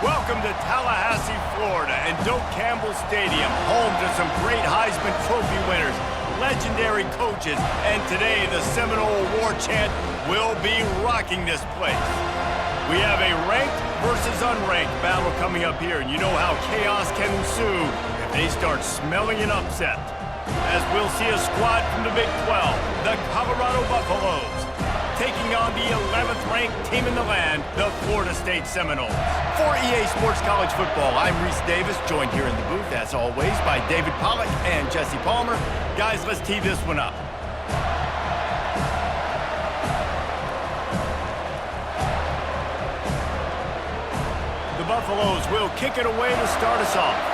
Welcome to Tallahassee, Florida, and Doak Campbell Stadium, home to some great Heisman Trophy winners, legendary coaches, and today the Seminole Award chant will be rocking this place. We have a ranked versus unranked battle coming up here, and you know how chaos can ensue if they start smelling an upset. As we'll see a squad from the Big 12, the Colorado Buffaloes, taking on the 11th-ranked team in the land, the Florida State Seminoles. For EA Sports College Football, I'm Reese Davis, joined here in the booth, as always, by David Pollack and Jesse Palmer. Guys, let's tee this one up. The Buffaloes will kick it away to start us off.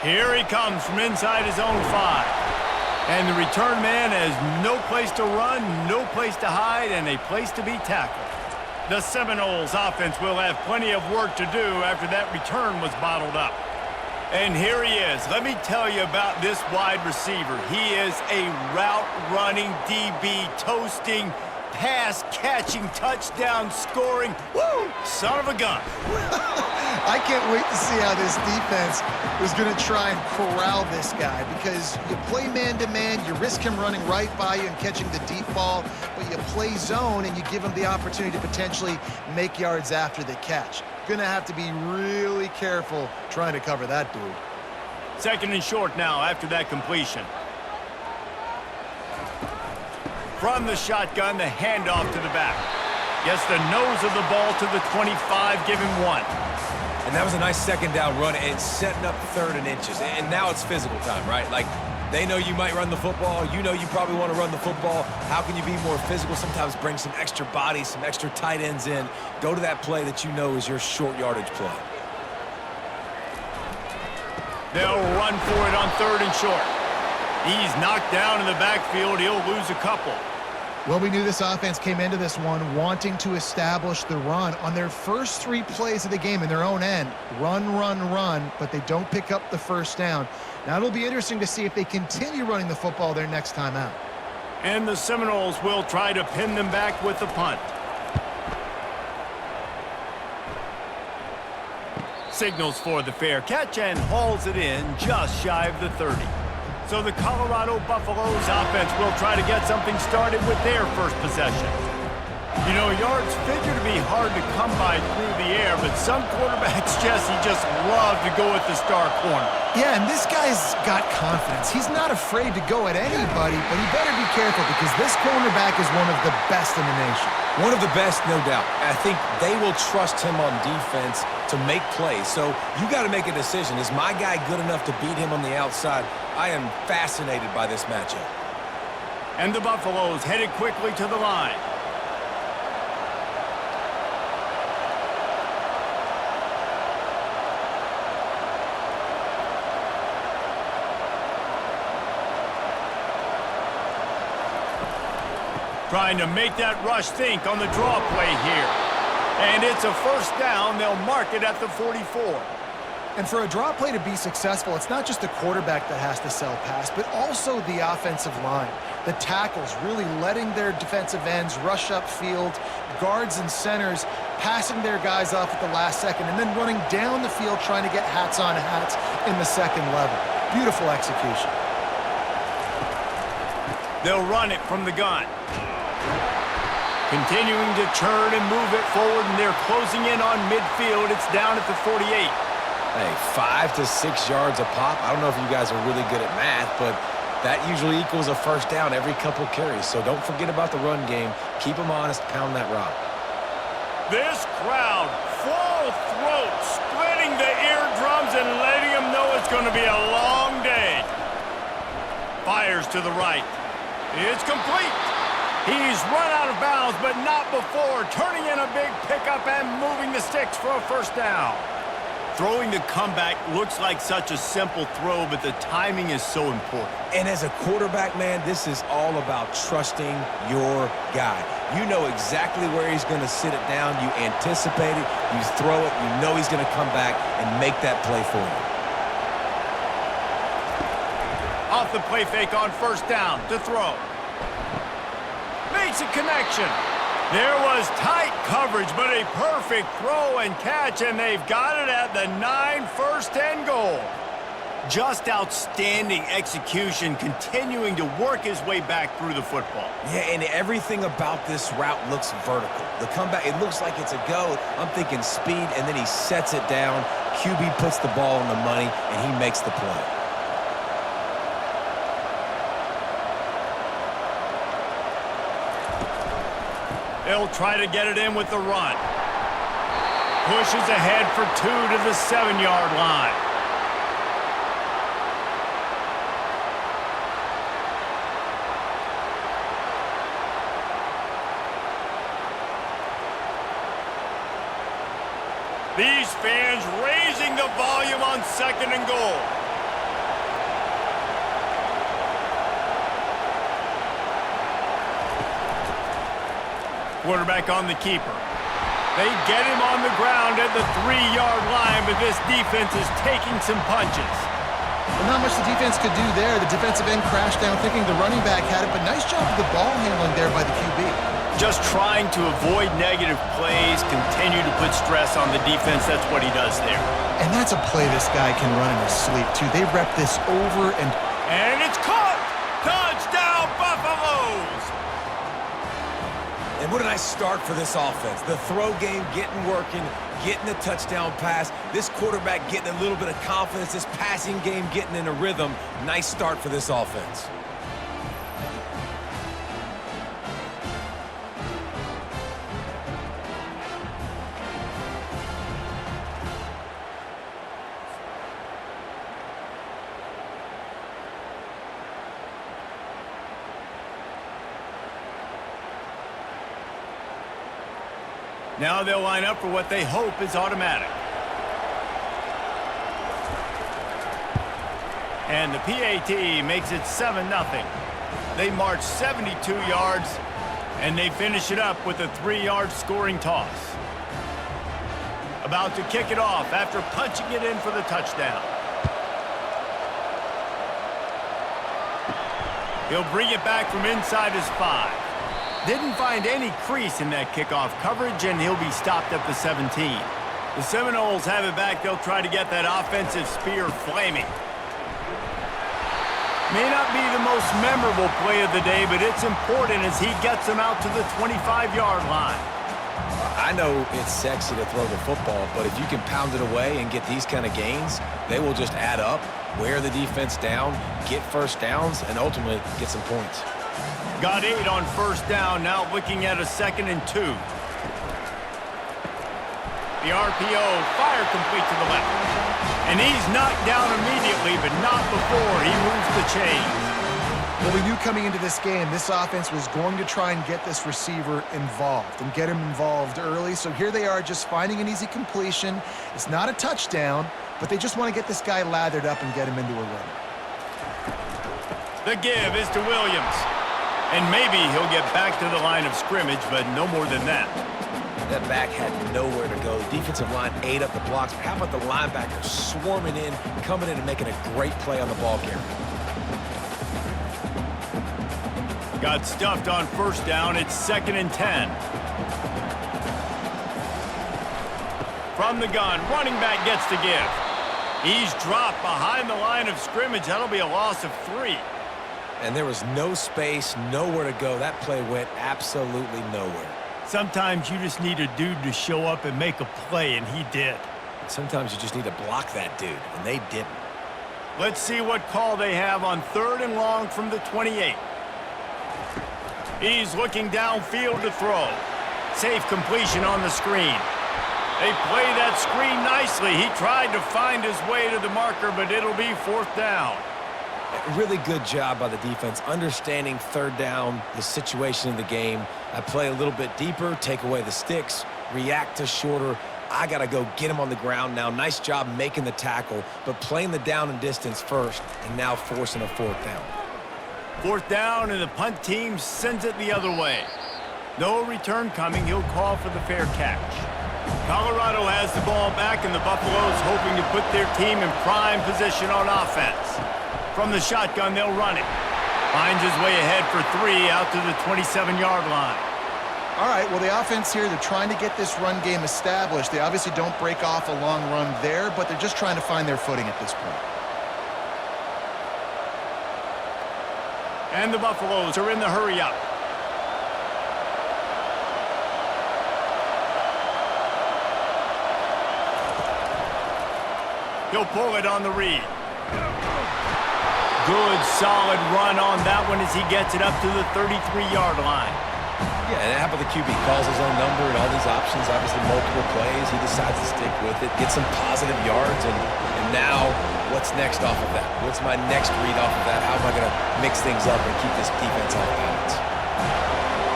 Here he comes from inside his own 5. And the return man has no place to run, no place to hide, and a place to be tackled. The Seminoles offense will have plenty of work to do after that return was bottled up. And here he is. Let me tell you about this wide receiver. He is a route-running DB, toasting, pass-catching, touchdown-scoring, woo, son of a gun. I can't wait to see how this defense is going to try and corral this guy, because you play man-to-man, you risk him running right by you and catching the deep ball, but you play zone and you give him the opportunity to potentially make yards after the catch. Going to have to be really careful trying to cover that dude. Second and short now after that completion. From the shotgun, the handoff to the back. Gets the nose of the ball to the 25, give him 1. And that was a nice second down run and setting up 3rd and inches. And now it's physical time, right? Like, they know you might run the football. You know you probably want to run the football. How can you be more physical? Sometimes bring some extra bodies, some extra tight ends in. Go to that play that you know is your short yardage play. They'll run for it on 3rd and short. He's knocked down in the backfield. He'll lose a couple. Well, we knew this offense came into this one wanting to establish the run on their first 3 plays of the game in their own end. Run, run, run, but they don't pick up the first down. Now it'll be interesting to see if they continue running the football their next time out. And the Seminoles will try to pin them back with the punt. Signals for the fair catch and hauls it in just shy of the 30. So the Colorado Buffaloes offense will try to get something started with their first possession. You know, yards figure to be hard to come by through the air, but some quarterbacks, Jesse, just love to go at the star corner. Yeah, and this guy's got confidence. He's not afraid to go at anybody, but he better be careful because this cornerback is one of the best in the nation. One of the best, no doubt. I think they will trust him on defense to make plays. So you got to make a decision. Is my guy good enough to beat him on the outside? I am fascinated by this matchup. And the Buffaloes headed quickly to the line. Trying to make that rush think on the draw play here. And it's a first down. They'll mark it at the 44. And for a draw play to be successful, it's not just the quarterback that has to sell pass, but also the offensive line. The tackles really letting their defensive ends rush upfield, guards and centers passing their guys off at the last second, and then running down the field trying to get hats on hats in the second level. Beautiful execution. They'll run it from the gun. Continuing to churn and move it forward, and they're closing in on midfield. It's down at the 48. Hey, 5 to 6 yards a pop. I don't know if you guys are really good at math, but that usually equals a first down every couple carries. So don't forget about the run game. Keep them honest, pound that rock. This crowd, full throat, splitting the eardrums and letting them know it's going to be a long day. Fires to the right. It's complete. He's run out of bounds, but not before turning in a big pickup and moving the sticks for a first down. Throwing the comeback looks like such a simple throw, but the timing is so important. And as a quarterback, man, this is all about trusting your guy. You know exactly where he's going to sit it down. You anticipate it. You throw it. You know he's going to come back and make that play for you. Off the play fake on first down to throw. Makes a connection. There was tight coverage, but a perfect throw and catch, and they've got it at the 9, first and goal. Just outstanding execution, continuing to work his way back through the football. Yeah, and everything about this route looks vertical. The comeback, it looks like it's a go. I'm thinking speed, and then he sets it down. QB puts the ball on the money, and he makes the play. They'll try to get it in with the run. Pushes ahead for 2 to the 7-yard line. These fans raising the volume on 2nd and goal. Quarterback on the keeper. They get him on the ground at the 3-yard line, but this defense is taking some punches. Well, not much the defense could do there. The defensive end crashed down thinking the running back had it, but nice job of the ball handling there by the QB. Just trying to avoid negative plays, continue to put stress on the defense. That's what he does there. And that's a play this guy can run in his sleep, too. They rep this over and... And it's caught! Touchdown, Buffaloes! And what a nice start for this offense. The throw game getting working, getting the touchdown pass. This quarterback getting a little bit of confidence. This passing game getting in a rhythm. Nice start for this offense. Now they'll line up for what they hope is automatic. And the PAT makes it 7-0. They march 72 yards, and they finish it up with a 3-yard scoring toss. About to kick it off after punching it in for the touchdown. He'll bring it back from inside his 5. Didn't find any crease in that kickoff coverage, and he'll be stopped at the 17. The Seminoles have it back. They'll try to get that offensive spear flaming. May not be the most memorable play of the day, but it's important as he gets them out to the 25-yard line. I know it's sexy to throw the football, but if you can pound it away and get these kind of gains, they will just add up, wear the defense down, get first downs, and ultimately get some points. Got 8 on first down, now looking at a 2nd and 2. The RPO, fire complete to the left. And he's knocked down immediately, but not before he moves the chains. Well, we knew coming into this game, this offense was going to try and get this receiver involved and get him involved early. So here they are just finding an easy completion. It's not a touchdown, but they just want to get this guy lathered up and get him into a run. The give is to Williams. And maybe he'll get back to the line of scrimmage, but no more than that. That back had nowhere to go. The defensive line ate up the blocks. How about the linebackers swarming in, coming in and making a great play on the ball carrier? Got stuffed on first down. It's 2nd and 10. From the gun, running back gets the give. He's dropped behind the line of scrimmage. That'll be a loss of 3. And there was no space, nowhere to go. That play went absolutely nowhere. Sometimes you just need a dude to show up and make a play, and he did. Sometimes you just need to block that dude, and they didn't. Let's see what call they have on 3rd and long from the 28. He's looking downfield to throw. Safe completion on the screen. They play that screen nicely. He tried to find his way to the marker, but it'll be 4th down. Really good job by the defense, understanding 3rd down, the situation in the game. I play a little bit deeper, take away the sticks, react to shorter. I got to go get him on the ground now. Nice job making the tackle, but playing the down and distance first, and now forcing a 4th down. 4th down, and the punt team sends it the other way. No return coming. He'll call for the fair catch. Colorado has the ball back, and the Buffaloes hoping to put their team in prime position on offense. From the shotgun, they'll run it. Finds his way ahead for 3 out to the 27-yard line. All right, well, the offense here, they're trying to get this run game established. They obviously don't break off a long run there, but they're just trying to find their footing at this point. And the Buffaloes are in the hurry-up. He'll pull it on the read. Good, solid run on that one as he gets it up to the 33-yard line. Yeah, and how about the QB? Calls his own number and all these options, obviously multiple plays. He decides to stick with it, get some positive yards, and now what's next off of that? What's my next read off of that? How am I going to mix things up and keep this defense off balance?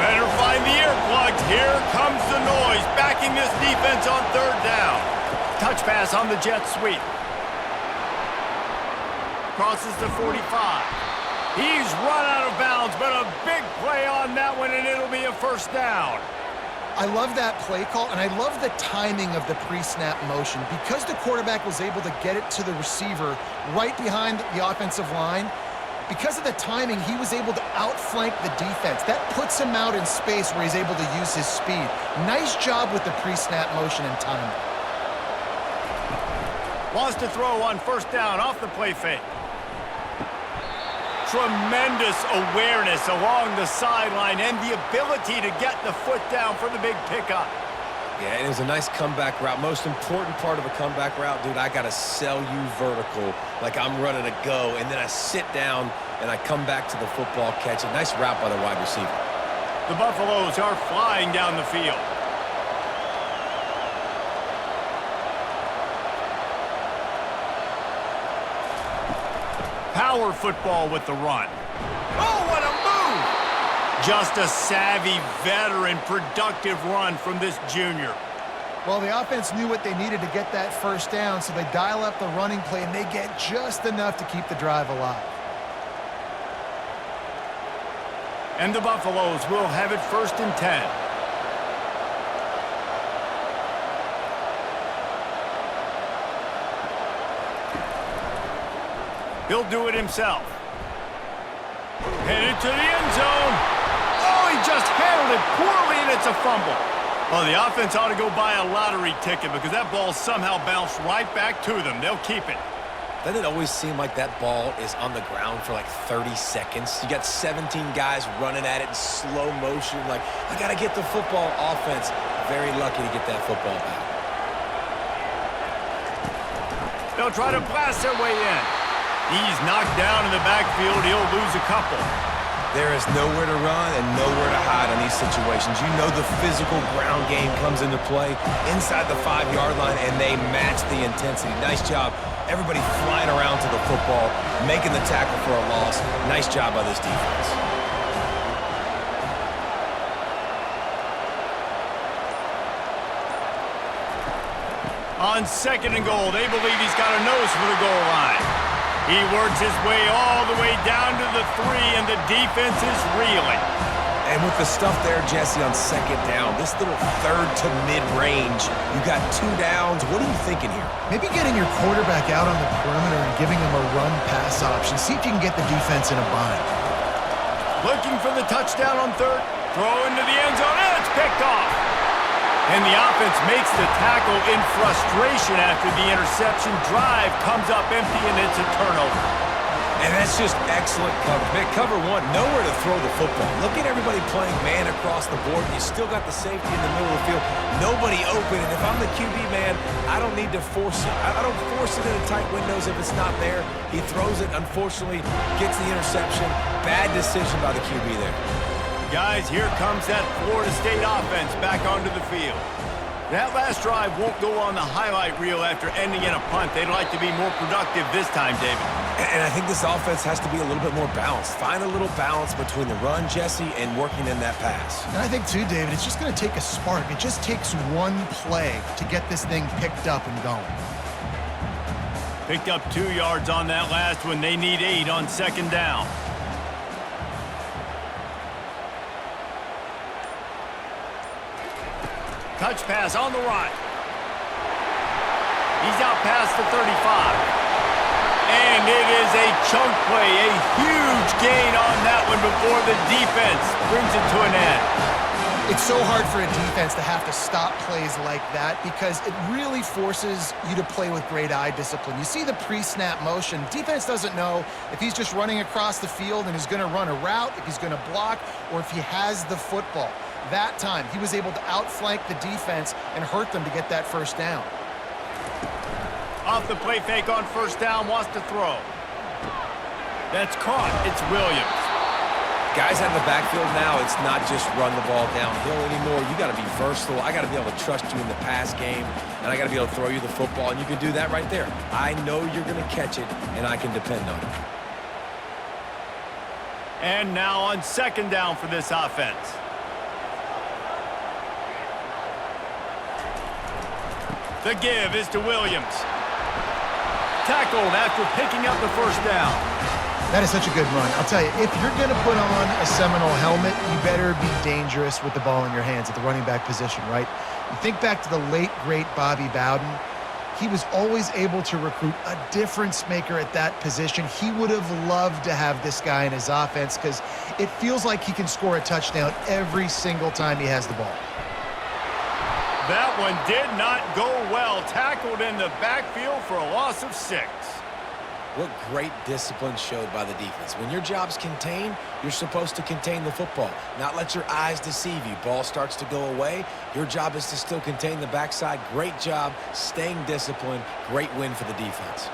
Better find the earplugs. Here comes the noise, backing this defense on third down. Touch pass on the jet sweep. Crosses the 45. He's run out of bounds, but a big play on that one, and it'll be a first down. I love that play call, and I love the timing of the pre-snap motion. Because the quarterback was able to get it to the receiver right behind the offensive line, because of the timing, he was able to outflank the defense. That puts him out in space where he's able to use his speed. Nice job with the pre-snap motion and timing. Wants to throw on first down off the play fake. Tremendous awareness along the sideline and the ability to get the foot down for the big pickup. Yeah, and it was a nice comeback route. Most important part of a comeback route, dude, I got to sell you vertical like I'm running a go, and then I sit down and I come back to the football catch. A nice route by the wide receiver. The Buffaloes are flying down the field. Power football with the run. Oh, what a move! Just a savvy, veteran, productive run from this junior. Well, the offense knew what they needed to get that first down, so they dial up the running play, and they get just enough to keep the drive alive. And the Buffaloes will have it 1st and 10. He'll do it himself. Headed to the end zone. Oh, he just handled it poorly, and it's a fumble. Well, the offense ought to go buy a lottery ticket because that ball somehow bounced right back to them. They'll keep it. Doesn't it always seem like that ball is on the ground for like 30 seconds? You got 17 guys running at it in slow motion. Like, I got to get the football. Offense, very lucky to get that football back. They'll try to blast their way in. He's knocked down in the backfield. He'll lose a couple. There is nowhere to run and nowhere to hide in these situations. You know the physical ground game comes into play inside the 5-yard line, and they match the intensity. Nice job. Everybody flying around to the football, making the tackle for a loss. Nice job by this defense. On 2nd and goal, they believe he's got a nose for the goal line. He works his way all the way down to the 3, and the defense is reeling. And with the stuff there, Jesse, on 2nd down, this little 3rd to mid-range, you got 2 downs. What are you thinking here? Maybe getting your quarterback out on the perimeter and giving him a run-pass option. See if you can get the defense in a bind. Looking for the touchdown on 3rd. Throw into the end zone, and it's picked off. And the offense makes the tackle in frustration after the interception. Drive comes up empty, and it's a turnover. And that's just excellent cover. Man, cover 1, nowhere to throw the football. Look at everybody playing man across the board. You still got the safety in the middle of the field. Nobody open, and if I'm the QB, man, I don't need to force it. I don't force it into tight windows if it's not there. He throws it, unfortunately, gets the interception. Bad decision by the QB there. Guys, here comes that Florida State offense back onto the field. That last drive won't go on the highlight reel after ending in a punt. They'd like to be more productive this time, David. And I think this offense has to be a little bit more balanced. Find a little balance between the run, Jesse, and working in that pass. And I think, too, David, it's just going to take a spark. It just takes one play to get this thing picked up and going. Picked up 2 yards on that last one. They need 8 on 2nd down. Touch pass on the right. He's out past the 35. And it is a chunk play, a huge gain on that one before the defense brings it to an end. It's so hard for a defense to have to stop plays like that because it really forces you to play with great eye discipline. You see the pre-snap motion. Defense doesn't know if he's just running across the field and he's going to run a route, if he's going to block, or if he has the football. That time, he was able to outflank the defense and hurt them to get that first down. Off the play fake on first down, wants to throw. That's caught. It's Williams. Guys out of the backfield now, it's not just run the ball downhill anymore. You got to be versatile. I got to be able to trust you in the pass game, and I got to be able to throw you the football, and you can do that right there. I know you're going to catch it, and I can depend on it. And now on second down for this offense. The give is to Williams. Tackled after picking up the first down. That is such a good run. I'll tell you, if you're going to put on a Seminole helmet, you better be dangerous with the ball in your hands at the running back position, right? You think back to the late, great Bobby Bowden. He was always able to recruit a difference maker at that position. He would have loved to have this guy in his offense because it feels like he can score a touchdown every single time he has the ball. That one did not go well. Tackled in the backfield for a loss of 6. What great discipline showed by the defense. When your job's contained, you're supposed to contain the football, not let your eyes deceive you. Ball starts to go away. Your job is to still contain the backside. Great job staying disciplined. Great win for the defense.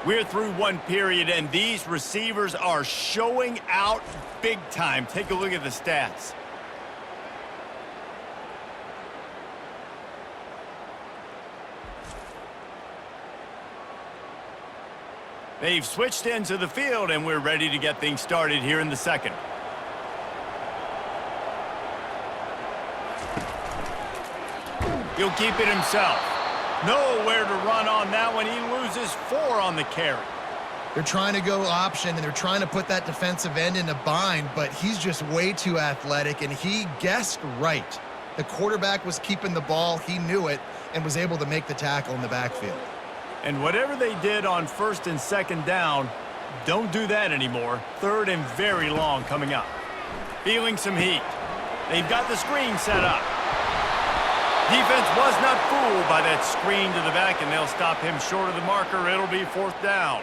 We're through one period, and these receivers are showing out big time. Take a look at the stats. They've switched into the field, and we're ready to get things started here in the second. He'll keep it himself. Nowhere to run on that one. He loses 4 on the carry. They're trying to go option, and they're trying to put that defensive end in a bind, but he's just way too athletic, and he guessed right. The quarterback was keeping the ball. He knew it and was able to make the tackle in the backfield. And whatever they did on first and second down, don't do that anymore. Third and very long coming up. Feeling some heat. They've got the screen set up. Defense was not fooled by that screen to the back, and they'll stop him short of the marker. It'll be fourth down.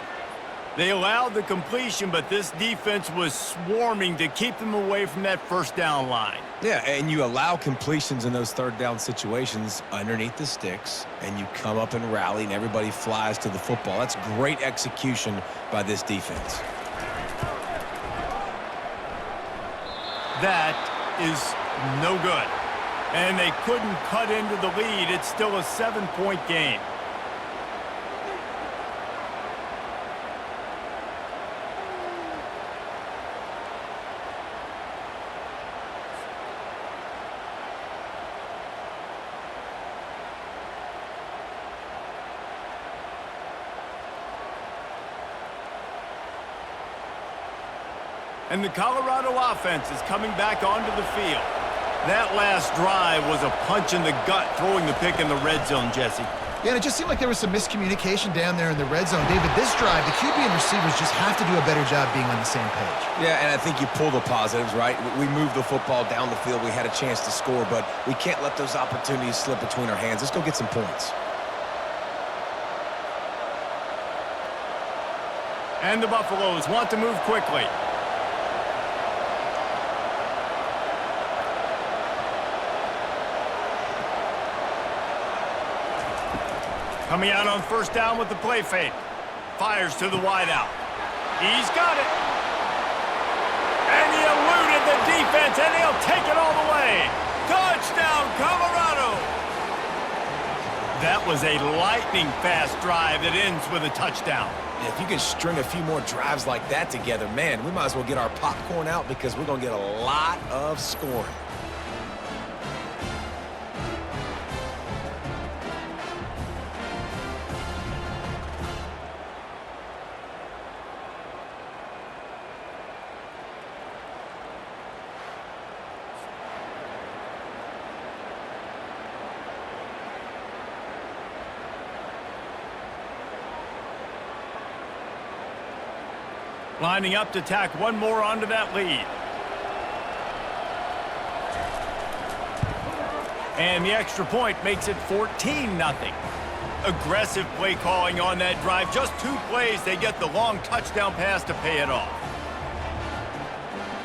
They allowed the completion, but this defense was swarming to keep them away from that first down line. Yeah, and you allow completions in those third down situations underneath the sticks, and you come up and rally, and everybody flies to the football. That's great execution by this defense. That is no good. And they couldn't cut into the lead. It's still a 7-point game. And the Colorado offense is coming back onto the field. That last drive was a punch in the gut, throwing the pick in the red zone, Jesse. Yeah, and it just seemed like there was some miscommunication down there in the red zone. David, this drive, the QB and receivers just have to do a better job being on the same page. Yeah, and I think you pull the positives, right? We moved the football down the field. We had a chance to score, but we can't let those opportunities slip between our hands. Let's go get some points. And the Buffaloes want to move quickly. Coming out on first down with the play fake. Fires to the wideout. He's got it. And he eluded the defense, and he'll take it all the way. Touchdown, Colorado! That was a lightning-fast drive that ends with a touchdown. Yeah, if you can string a few more drives like that together, man, we might as well get our popcorn out because we're going to get a lot of scoring. Lining up to tack one more onto that lead. And the extra point makes it 14-0. Aggressive play calling on that drive. Just 2 plays, they get the long touchdown pass to pay it off.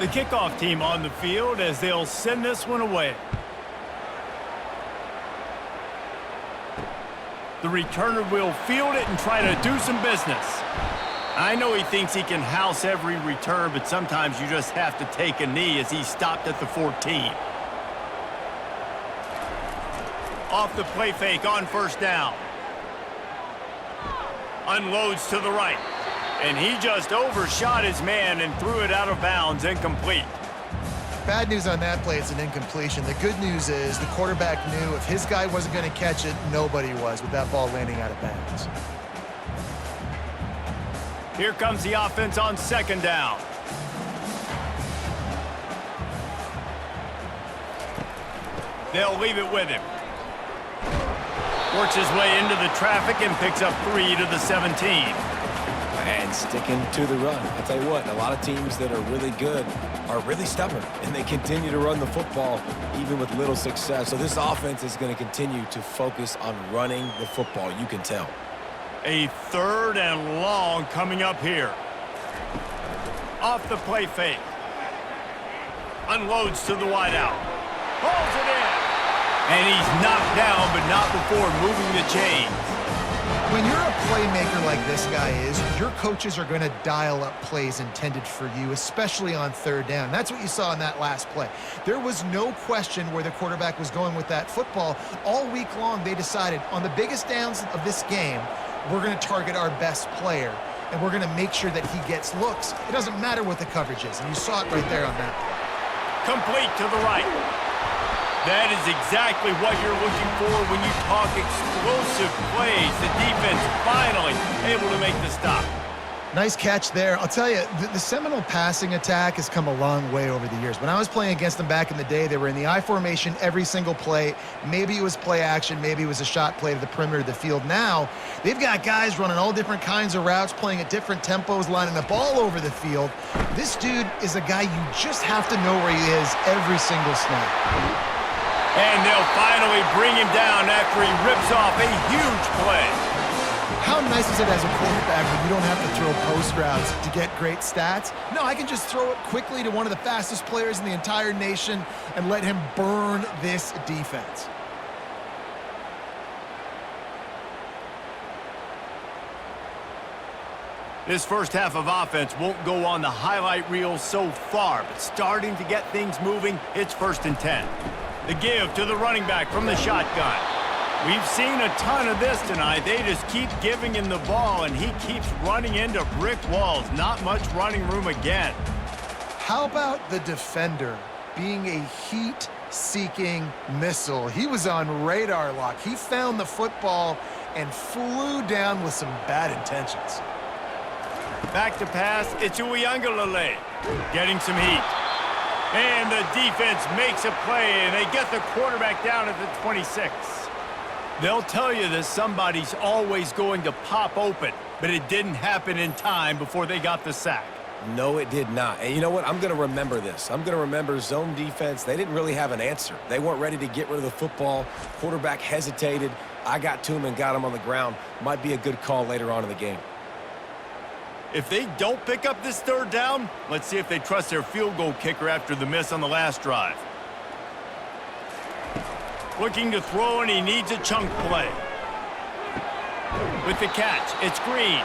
The kickoff team on the field as they'll send this one away. The returner will field it and try to do some business. I know he thinks he can house every return, but sometimes you just have to take a knee as he stopped at the 14. Off the play fake on first down. Unloads to the right. And he just overshot his man and threw it out of bounds, incomplete. Bad news on that play, it's an incompletion. The good news is the quarterback knew if his guy wasn't going to catch it, nobody was with that ball landing out of bounds. Here comes the offense on second down. They'll leave it with him. Works his way into the traffic and picks up 3 to the 17. And sticking to the run. I'll tell you what, a lot of teams that are really good are really stubborn, and they continue to run the football even with little success. So this offense is going to continue to focus on running the football, you can tell. A 3rd and long coming up here. Off the play fake. Unloads to the wideout. Pulls it in. And he's knocked down, but not before moving the chains. When you're a playmaker like this guy is, your coaches are going to dial up plays intended for you, especially on 3rd down. That's what you saw in that last play. There was no question where the quarterback was going with that football. All week long, they decided on the biggest downs of this game, we're going to target our best player, and we're going to make sure that he gets looks. It doesn't matter what the coverage is, and you saw it right there on that play. Complete to the right. That is exactly what you're looking for when you talk explosive plays. The defense finally able to make the stop. Nice catch there. I'll tell you, the Seminole passing attack has come a long way over the years. When I was playing against them back in the day, they were in the I formation every single play. Maybe it was play action. Maybe it was a shot play to the perimeter of the field. Now, they've got guys running all different kinds of routes, playing at different tempos, lining the ball over the field. This dude is a guy you just have to know where he is every single snap. And they'll finally bring him down after he rips off a huge play. How nice is it as a quarterback when you don't have to throw post routes to get great stats? No, I can just throw it quickly to one of the fastest players in the entire nation and let him burn this defense. This first half of offense won't go on the highlight reel so far, but starting to get things moving, it's 1st and 10. The give to the running back from the shotgun. We've seen a ton of this tonight. They just keep giving him the ball, and he keeps running into brick walls. Not much running room again. How about the defender being a heat-seeking missile? He was on radar lock. He found the football and flew down with some bad intentions. Back to pass, it's Uiagalelei getting some heat. And the defense makes a play, and they get the quarterback down at the 26. They'll tell you that somebody's always going to pop open, but it didn't happen in time before they got the sack. No, it did not. And you know what? I'm going to remember this. I'm going to remember zone defense. They didn't really have an answer. They weren't ready to get rid of the football. Quarterback hesitated. I got to him and got him on the ground. Might be a good call later on in the game. If they don't pick up this 3rd down, let's see if they trust their field goal kicker after the miss on the last drive. Looking to throw, and he needs a chunk play. With the catch, it's Green.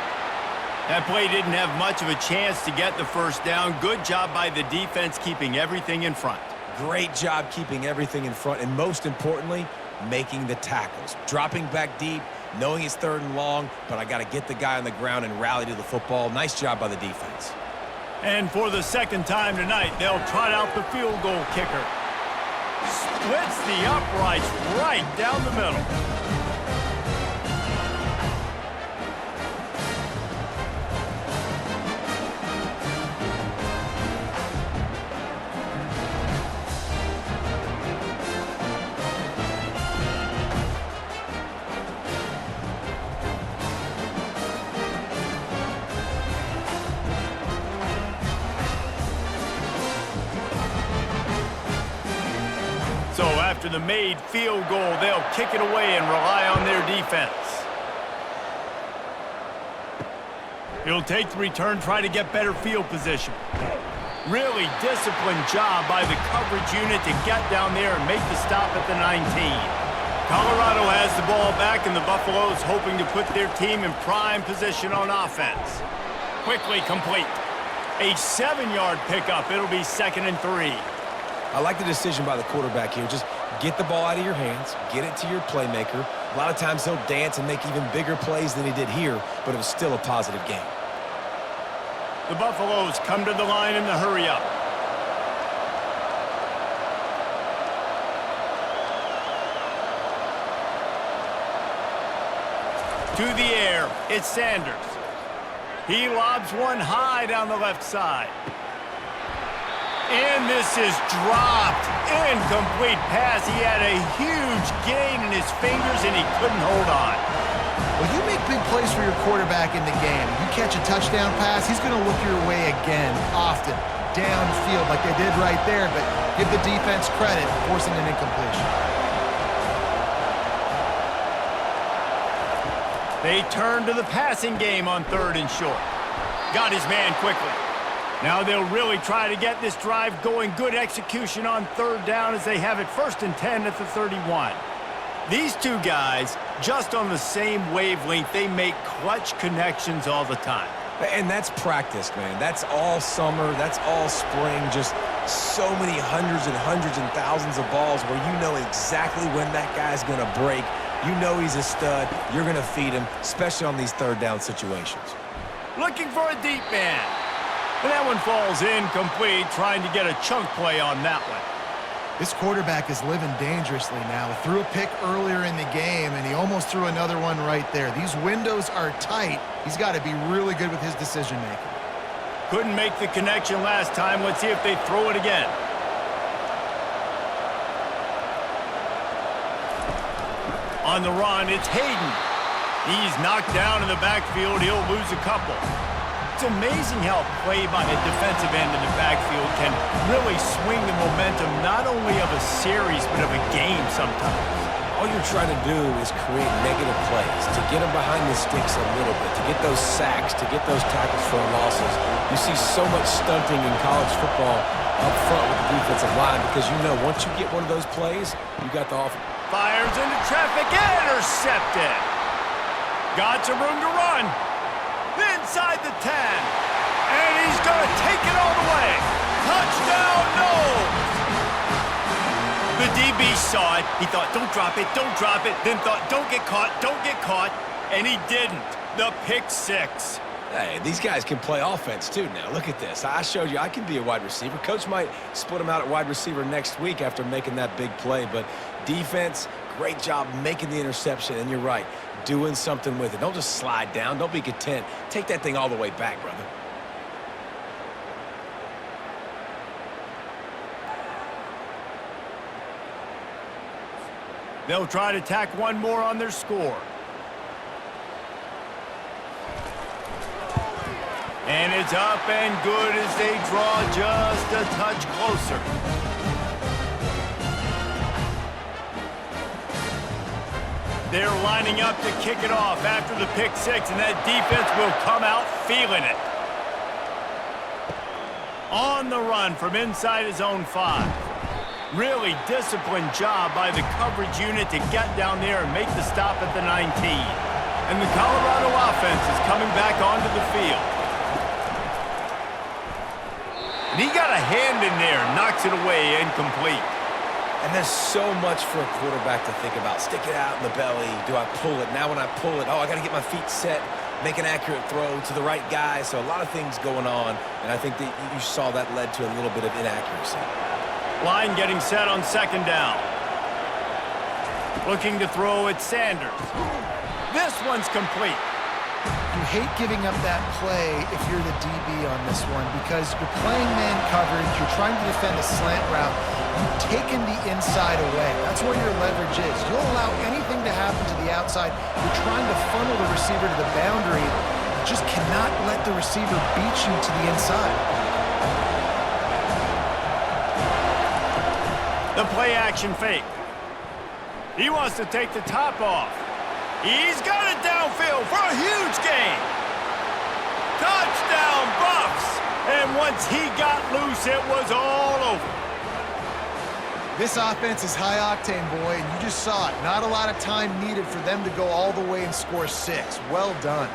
That play didn't have much of a chance to get the 1st down. Good job by the defense keeping everything in front. Great job keeping everything in front, and most importantly, making the tackles. Dropping back deep, knowing it's 3rd and long, but I got to get the guy on the ground and rally to the football. Nice job by the defense. And for the 2nd time tonight, they'll trot out the field goal kicker. Splits the uprights right down the middle. after the made field goal, they'll kick it away and rely on their defense. He'll take the return, try to get better field position. Really disciplined job by the coverage unit to get down there and make the stop at the 19. Colorado has the ball back, and the Buffaloes hoping to put their team in prime position on offense. Quickly complete. A 7-yard pickup. It'll be 2nd and 3. I like the decision by the quarterback here. Just get the ball out of your hands, get it to your playmaker. A lot of times he'll dance and make even bigger plays than he did here, but it was still a positive game. The Buffaloes come to the line in the hurry-up. To the air, it's Sanders. He lobs one high down the left side. And this is dropped. Incomplete pass. He had a huge gain in his fingers, and he couldn't hold on. Well, you make big plays for your quarterback in the game. You catch a touchdown pass, he's going to look your way again, often, downfield like they did right there, but give the defense credit, forcing an incompletion. They turn to the passing game on 3rd and short. Got his man quickly. Now they'll really try to get this drive going. Good execution on 3rd down as they have it 1st and 10 at the 31. These two guys, just on the same wavelength, they make clutch connections all the time. And that's practice, man. That's all summer. That's all spring. Just so many hundreds and thousands of balls where you know exactly when that guy's going to break. You know he's a stud. You're going to feed him, especially on these 3rd down situations. Looking for a deep man. And that one falls incomplete, trying to get a chunk play on that one. This quarterback is living dangerously now. Threw a pick earlier in the game, and he almost threw another one right there. These windows are tight. He's got to be really good with his decision-making. Couldn't make the connection last time. Let's see if they throw it again. On the run, it's Hayden. He's knocked down in the backfield. He'll lose a couple. It's amazing how play by a defensive end in the backfield can really swing the momentum not only of a series but of a game sometimes. All you're trying to do is create negative plays, to get them behind the sticks a little bit, to get those sacks, to get those tackles for losses. You see so much stunting in college football up front with the defensive line because you know once you get one of those plays, you got the offense. Fires into traffic, intercepted. Got some room to run. Inside the 10. And he's going to take it all the way. Touchdown, no! The DB saw it. He thought, don't drop it, then thought, don't get caught, and he didn't. The pick 6. Hey, these guys can play offense too now. Look at this. I showed you I can be a wide receiver. Coach might split him out at wide receiver next week after making that big play, but defense, great job making the interception, and you're right, doing something with it. Don't just slide down. Don't be content. Take that thing all the way back, brother. They'll try to tack one more on their score. And it's up and good as they draw just a touch closer. They're lining up to kick it off after the pick 6, and that defense will come out feeling it. On the run from inside his own 5. Really disciplined job by the coverage unit to get down there and make the stop at the 19. And the Colorado offense is coming back onto the field. And he got a hand in there, knocks it away, incomplete. And there's so much for a quarterback to think about. Stick it out in the belly. Do I pull it? Now when I pull it, I got to get my feet set, make an accurate throw to the right guy. So a lot of things going on, and I think that you saw that led to a little bit of inaccuracy. Line getting set on 2nd down. Looking to throw at Sanders. This one's complete. You hate giving up that play if you're the DB on this one because you're playing man coverage, you're trying to defend a slant route, you've taken the inside away. That's where your leverage is. You'll allow anything to happen to the outside. You're trying to funnel the receiver to the boundary. You just cannot let the receiver beat you to the inside. The play action fake. He wants to take the top off. He's got it downfield for a huge gain. Touchdown, Buffs! And once he got loose, it was all over. This offense is high octane, boy, and you just saw it. Not a lot of time needed for them to go all the way and score 6. Well done.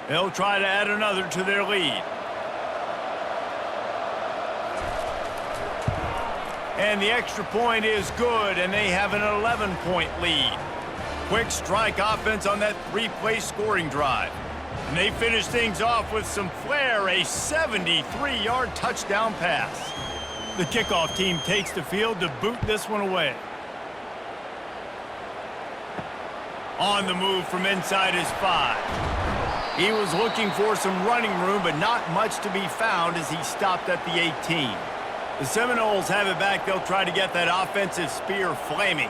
They'll try to add another to their lead. And the extra point is good, and they have an 11-point lead. Quick strike offense on that 3-play scoring drive. And they finish things off with some flair, a 73-yard touchdown pass. The kickoff team takes the field to boot this one away. On the move from inside his 5. He was looking for some running room, but not much to be found as he stopped at the 18. The Seminoles have it back. They'll try to get that offensive spear flaming.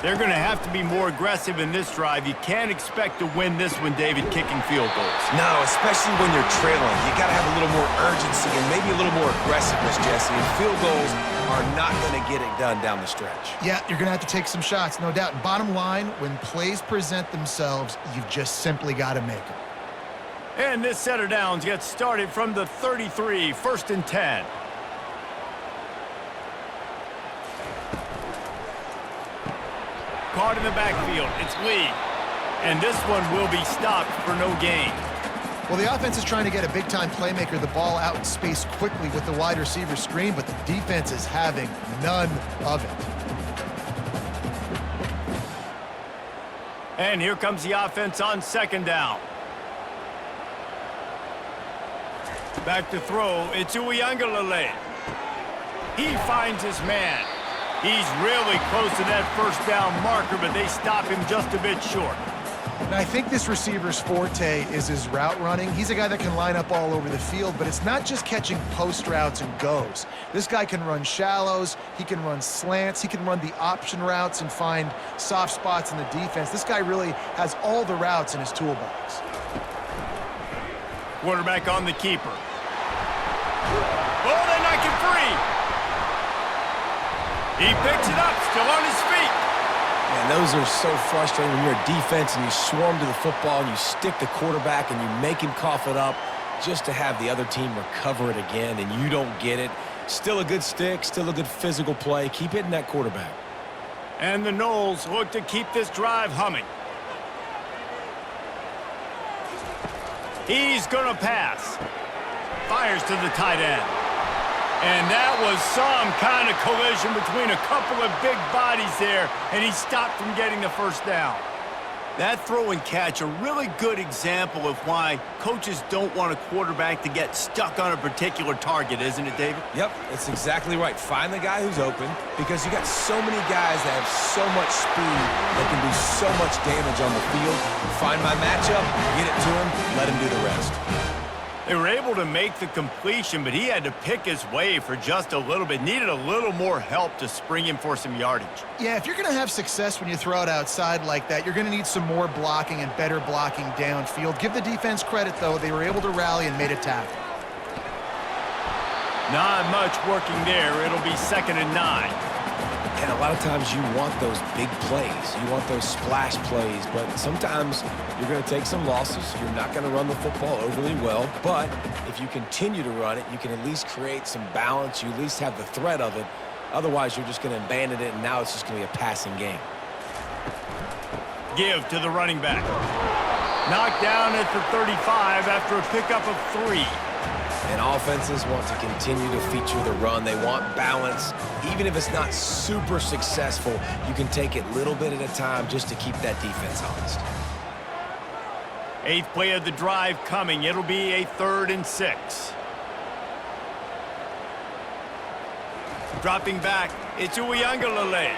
They're going to have to be more aggressive in this drive. You can't expect to win this one, David, kicking field goals. No, especially when you're trailing. You got to have a little more urgency and maybe a little more aggressiveness, Jesse. And field goals are not going to get it done down the stretch. Yeah, you're going to have to take some shots, no doubt. And bottom line, when plays present themselves, you've just simply got to make them. And this set of downs gets started from the 33, 1st and 10. Caught in the backfield, it's Lee. And this one will be stopped for no gain. Well, the offense is trying to get a big-time playmaker the ball out in space quickly with the wide receiver screen, but the defense is having none of it. And here comes the offense on 2nd down. Back to throw, it's Uiagalelei. He finds his man. He's really close to that 1st down marker, but they stop him just a bit short. And I think this receiver's forte is his route running. He's a guy that can line up all over the field, but it's not just catching post routes and goes. This guy can run shallows, he can run slants, he can run the option routes and find soft spots in the defense. This guy really has all the routes in his toolbox. Quarterback on the keeper. Oh, they knock him free. He picks it up, still on his feet. Man, those are so frustrating when you're a defense and you swarm to the football and you stick the quarterback and you make him cough it up just to have the other team recover it again and you don't get it. Still a good stick, still a good physical play. Keep hitting that quarterback. And the Noles look to keep this drive humming. He's gonna pass. Fires to the tight end. And that was some kind of collision between a couple of big bodies there, and he stopped from getting the 1st down. That throw and catch, a really good example of why coaches don't want a quarterback to get stuck on a particular target, isn't it, David? Yep, it's exactly right. Find the guy who's open because you got so many guys that have so much speed that can do so much damage on the field. Find my matchup, get it to him, let him do the rest. They were able to make the completion, but he had to pick his way for just a little bit. Needed a little more help to spring him for some yardage. Yeah, if you're going to have success when you throw it outside like that, you're going to need some more blocking and better blocking downfield. Give the defense credit, though. They were able to rally and made a tackle. Not much working there. It'll be 2nd and 9. And a lot of times you want those big plays. You want those splash plays, but sometimes you're going to take some losses. You're not going to run the football overly well, but if you continue to run it, you can at least create some balance. You at least have the threat of it. Otherwise, you're just going to abandon it, and now it's just going to be a passing game. Give to the running back. Knocked down at the 35 after a pickup of 3. And offenses want to continue to feature the run. They want balance. Even if it's not super successful, you can take it little bit at a time just to keep that defense honest. 8th play of the drive coming. It'll be a 3rd and 6. Dropping back, it's Uiagalelei.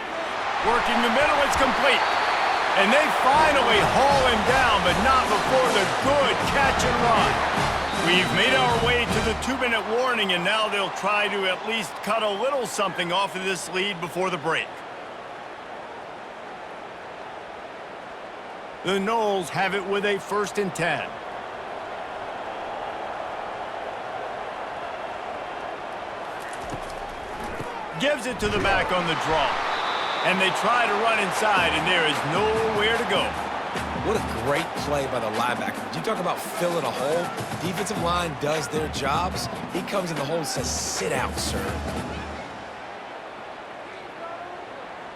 Working the middle, it's complete. And they finally haul him down, but not before the good catch and run. We've made our way to the 2-minute warning, and now they'll try to at least cut a little something off of this lead before the break. The Noles have it with a 1st and 10. Gives it to the back on the draw. And they try to run inside, and there is nowhere to go. What a great play by the linebacker. You talk about filling a hole. Defensive line does their jobs. He comes in the hole and says, sit out, sir.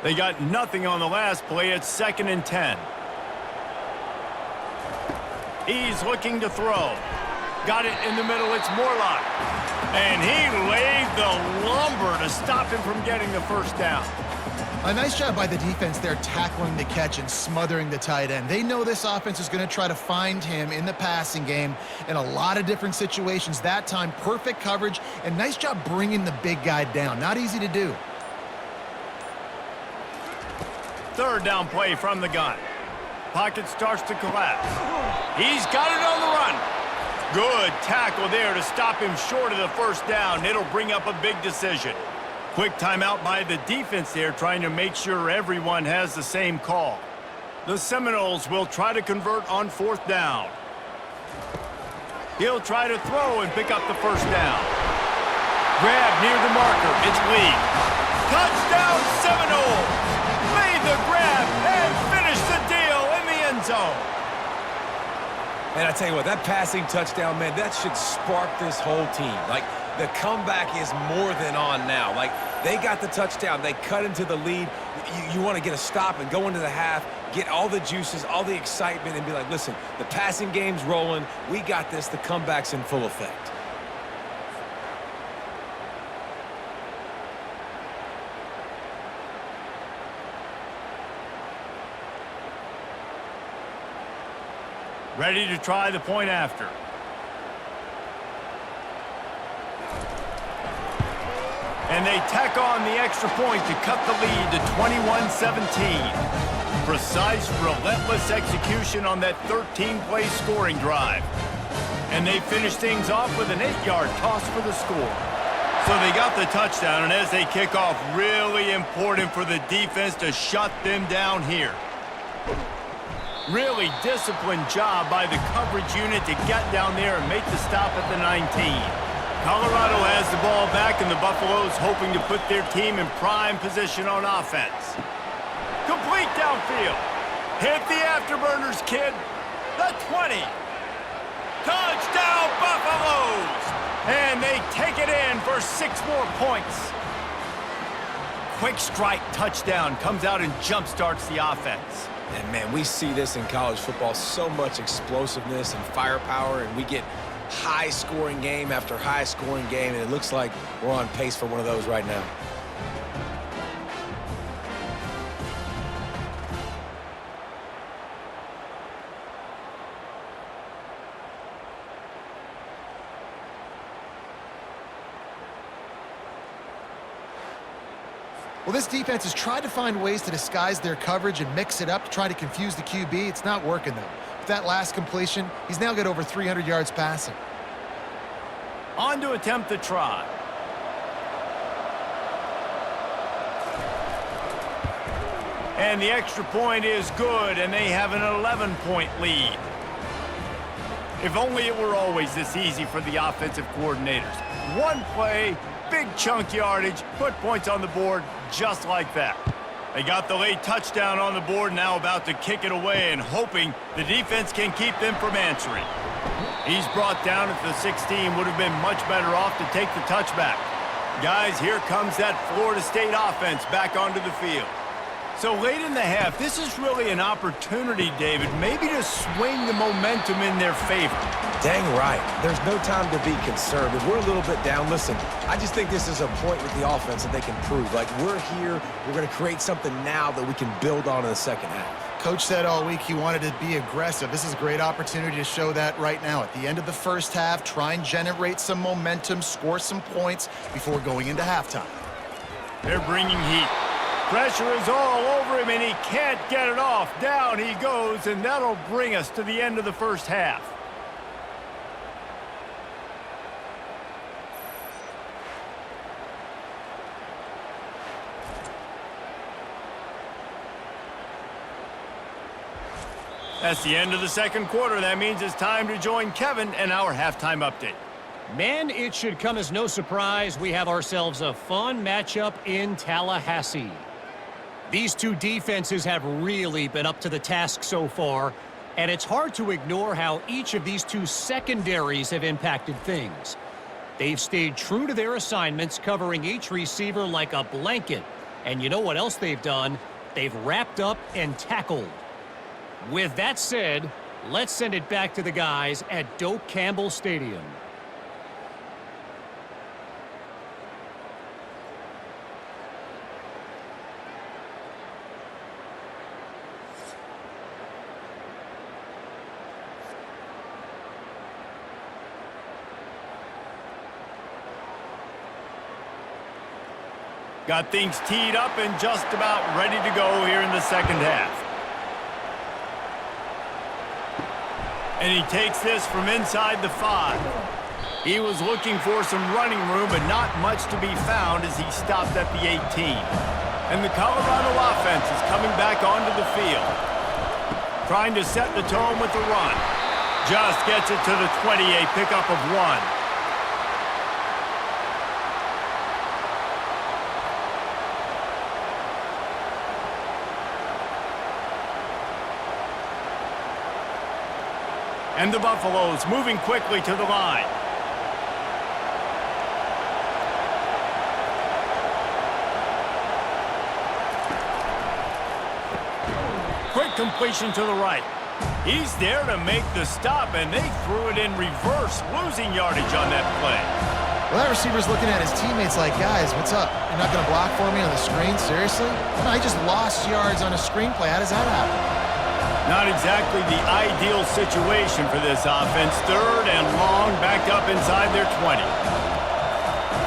They got nothing on the last play. It's 2nd and 10. He's looking to throw. Got it in the middle. It's Morlock. And he laid the lumber to stop him from getting the first down. A nice job by the defense there tackling the catch and smothering the tight end. They know this offense is going to try to find him in the passing game in a lot of different situations. That time, perfect coverage, and nice job bringing the big guy down. Not easy to do. 3rd down play from the gun. Pocket starts to collapse. He's got it on the run. Good tackle there to stop him short of the first down. It'll bring up a big decision. Quick timeout by the defense there, trying to make sure everyone has the same call. The Seminoles will try to convert on 4th down. He'll try to throw and pick up the first down. Grab near the marker. It's Lee. Touchdown Seminoles! Made the grab and finished the deal in the end zone. And I tell you what, that passing touchdown, man, that should spark this whole team. Like, the comeback is more than on now. Like, they got the touchdown. They cut into the lead. You want to get a stop and go into the half, get all the juices, all the excitement, and be like, listen, the passing game's rolling. We got this. The comeback's in full effect. Ready to try the point after. And they tack on the extra point to cut the lead to 21-17. Precise, relentless execution on that 13-play scoring drive. And they finish things off with an 8-yard toss for the score. So they got the touchdown, and as they kick off, really important for the defense to shut them down here. Really disciplined job by the coverage unit to get down there and make the stop at the 19. Colorado has the ball back, and the Buffaloes hoping to put their team in prime position on offense. Complete downfield. Hit the afterburners, kid. The 20. Touchdown, Buffaloes! And they take it in for 6 more points. Quick strike touchdown comes out and jump-starts the offense. And, man, we see this in college football, so much explosiveness and firepower, and we get high-scoring game after high-scoring game, and it looks like we're on pace for one of those right now. Well, this defense has tried to find ways to disguise their coverage and mix it up to try to confuse the QB. It's not working, though. With that last completion, he's now got over 300 yards passing. On to attempt the try. And the extra point is good, and they have an 11-point lead. If only it were always this easy for the offensive coordinators. One play, big chunk yardage, put points on the board just like that. They got the late touchdown on the board, now about to kick it away and hoping the defense can keep them from answering. He's brought down at the 16, would have been much better off to take the touchback. Guys, here comes that Florida State offense back onto the field. So late in the half, this is really an opportunity, David, maybe to swing the momentum in their favor. Dang right. There's no time to be concerned. If we're a little bit down, listen, I just think this is a point with the offense that they can prove. Like, we're here, we're going to create something now that we can build on in the second half. Coach said all week he wanted to be aggressive. This is a great opportunity to show that right now. At the end of the first half, try and generate some momentum, score some points before going into halftime. They're bringing heat. Pressure is all over him, and he can't get it off. Down he goes, and that'll bring us to the end of the first half. That's the end of the second quarter. That means it's time to join Kevin and our halftime update. Men, it should come as no surprise we have ourselves a fun matchup in Tallahassee. These two defenses have really been up to the task so far, and it's hard to ignore how each of these two secondaries have impacted things. They've stayed true to their assignments, covering each receiver like a blanket. And you know what else they've done? They've wrapped up and tackled. With that said, let's send it back to the guys at Doak Campbell Stadium. Got things teed up and just about ready to go here in the second half. And he takes this from inside the 5. He was looking for some running room, but not much to be found as he stopped at the 18. And the Colorado offense is coming back onto the field. Trying to set the tone with the run. Just gets it to the 20, a pickup of 1. And the Buffaloes moving quickly to the line. Quick completion to the right. He's there to make the stop, and they threw it in reverse, losing yardage on that play. Well, that receiver's looking at his teammates like, guys, what's up? You're not going to block for me on the screen? Seriously? No, I just lost yards on a screenplay. How does that happen? Not exactly the ideal situation for this offense. Third and long, backed up inside their 20.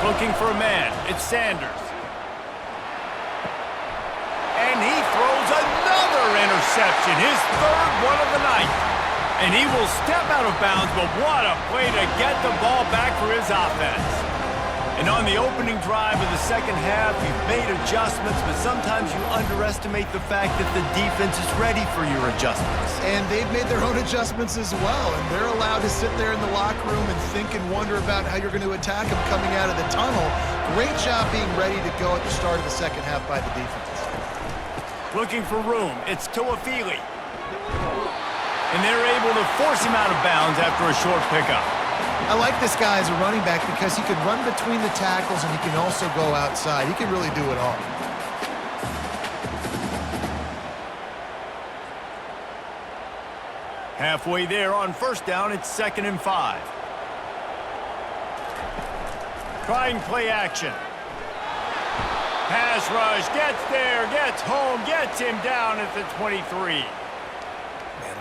Looking for a man. It's Sanders. And he throws another interception, his third one of the night. And he will step out of bounds, but what a play to get the ball back for his offense. And on the opening drive of the second half, you've made adjustments, but sometimes you underestimate the fact that the defense is ready for your adjustments. And they've made their own adjustments as well, and they're allowed to sit there in the locker room and think and wonder about how you're going to attack them coming out of the tunnel. Great job being ready to go at the start of the second half by the defense. Looking for room. It's Tuafili. And they're able to force him out of bounds after a short pickup. I like this guy as a running back because he can run between the tackles and he can also go outside. He can really do it all. Halfway there on first down, it's 2nd and 5. Trying play action. Pass rush, gets there, gets home, gets him down at the 23.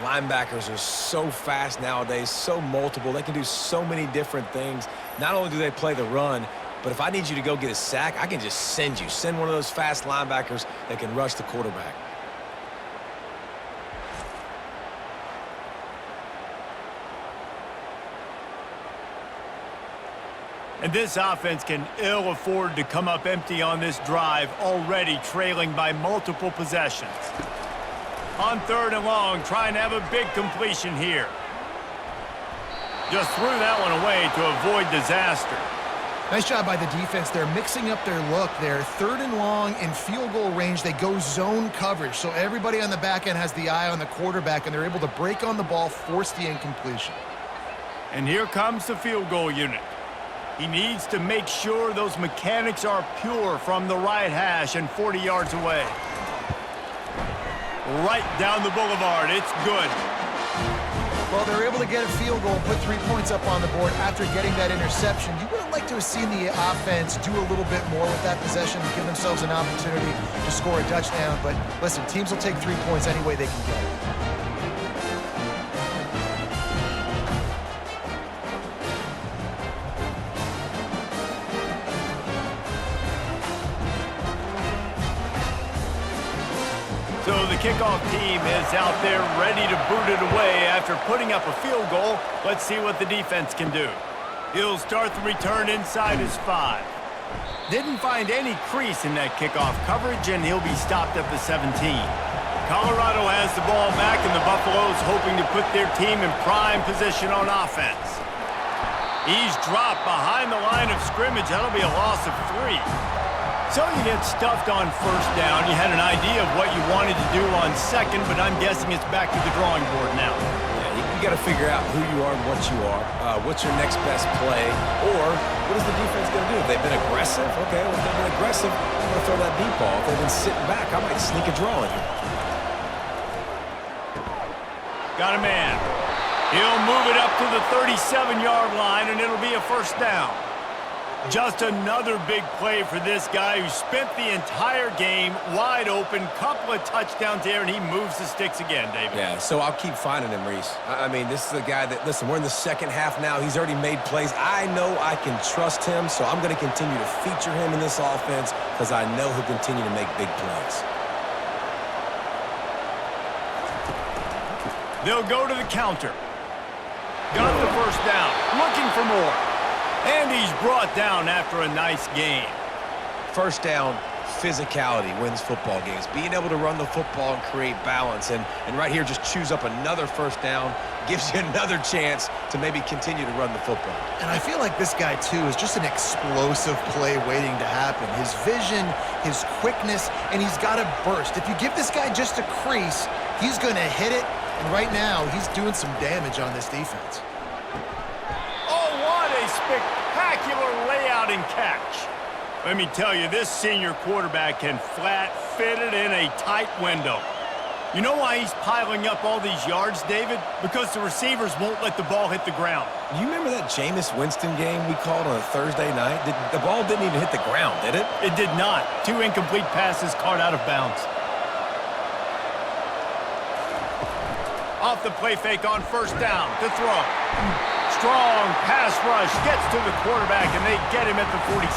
Linebackers are so fast nowadays, so multiple. They can do so many different things. Not only do they play the run, but if I need you to go get a sack, I can just send you. Send one of those fast linebackers that can rush the quarterback. And this offense can ill afford to come up empty on this drive, already trailing by multiple possessions. On 3rd and long, trying to have a big completion here. Just threw that one away to avoid disaster. Nice job by the defense. They're mixing up their look there. 3rd and long in field goal range. They go zone coverage. So everybody on the back end has the eye on the quarterback, and they're able to break on the ball, force the incompletion. And here comes the field goal unit. He needs to make sure those mechanics are pure from the right hash and 40 yards away. Right down the boulevard. It's good. Well, they're able to get a field goal and put 3 points up on the board after getting that interception. You would have liked to have seen the offense do a little bit more with that possession to give themselves an opportunity to score a touchdown. But listen, teams will take 3 points any way they can get it. So the kickoff team is out there ready to boot it away after putting up a field goal. Let's see what the defense can do. He'll start the return inside his 5. Didn't find any crease in that kickoff coverage, and he'll be stopped at the 17. Colorado has the ball back, and the Buffaloes hoping to put their team in prime position on offense. He's dropped behind the line of scrimmage. That'll be a loss of 3. So you get stuffed on first down. You had an idea of what you wanted to do on second, but I'm guessing it's back to the drawing board now. Yeah, you got to figure out who you are and what you are. What's your next best play? Or what is the defense going to do? If they've been aggressive, okay, well, if they've been aggressive, I'm going to throw that deep ball. If they've been sitting back, I might sneak a draw in here. Got a man. He'll move it up to the 37-yard line, and it'll be a first down. Just another big play for this guy who spent the entire game wide open, couple of touchdowns there, and he moves the sticks again, David. Yeah, so I'll keep finding him, Reese. I mean, this is a guy that, listen, we're in the second half now. He's already made plays. I know I can trust him, so I'm going to continue to feature him in this offense because I know he'll continue to make big plays. They'll go to the counter. Got the first down. Looking for more. And he's brought down after a nice gain. First down, physicality wins football games. Being able to run the football and create balance. And right here, just choose up another first down. Gives you another chance to maybe continue to run the football. And I feel like this guy, too, is just an explosive play waiting to happen. His vision, his quickness, and he's got a burst. If you give this guy just a crease, he's going to hit it. And right now, he's doing some damage on this defense. Oh, what a spectacular layout and catch. Let me tell you, this senior quarterback can flat fit it in a tight window. You know why he's piling up all these yards, David? Because the receivers won't let the ball hit the ground. You remember that Jameis Winston game we called on a Thursday night? The ball didn't even hit the ground, did it? It did not. 2 incomplete passes caught out of bounds. Off the play fake on first down to throw. Strong pass rush gets to the quarterback, and they get him at the 46.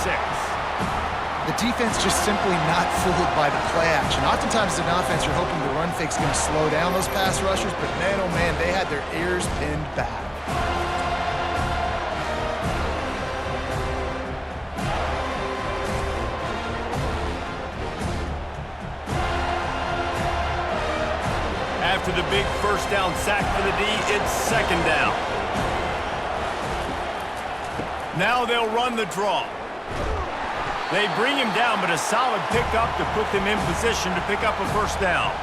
The defense just simply not fooled by the play action. Oftentimes as an offense, you're hoping the run fake's going to slow down those pass rushers, but man, oh man, they had their ears pinned back. After the big first down sack for the D, it's second down. Now they'll run the draw. They bring him down, but a solid pickup to put them in position to pick up a first down.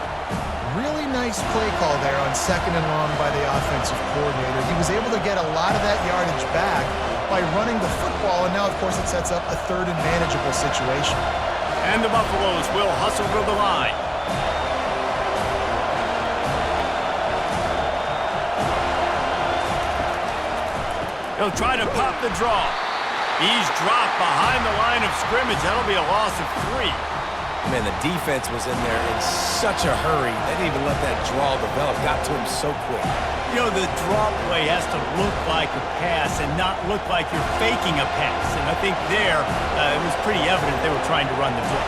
Really nice play call there on second and long by the offensive coordinator. He was able to get a lot of that yardage back by running the football, and now, of course, it sets up a third and manageable situation. And the Buffaloes will hustle to the line. He'll try to pop the draw. He's dropped behind the line of scrimmage. That'll be a loss of 3. Man, the defense was in there in such a hurry. They didn't even let that draw develop. Got to him so quick. You know, the draw play has to look like a pass and not look like you're faking a pass. And I think there, it was pretty evident they were trying to run the draw.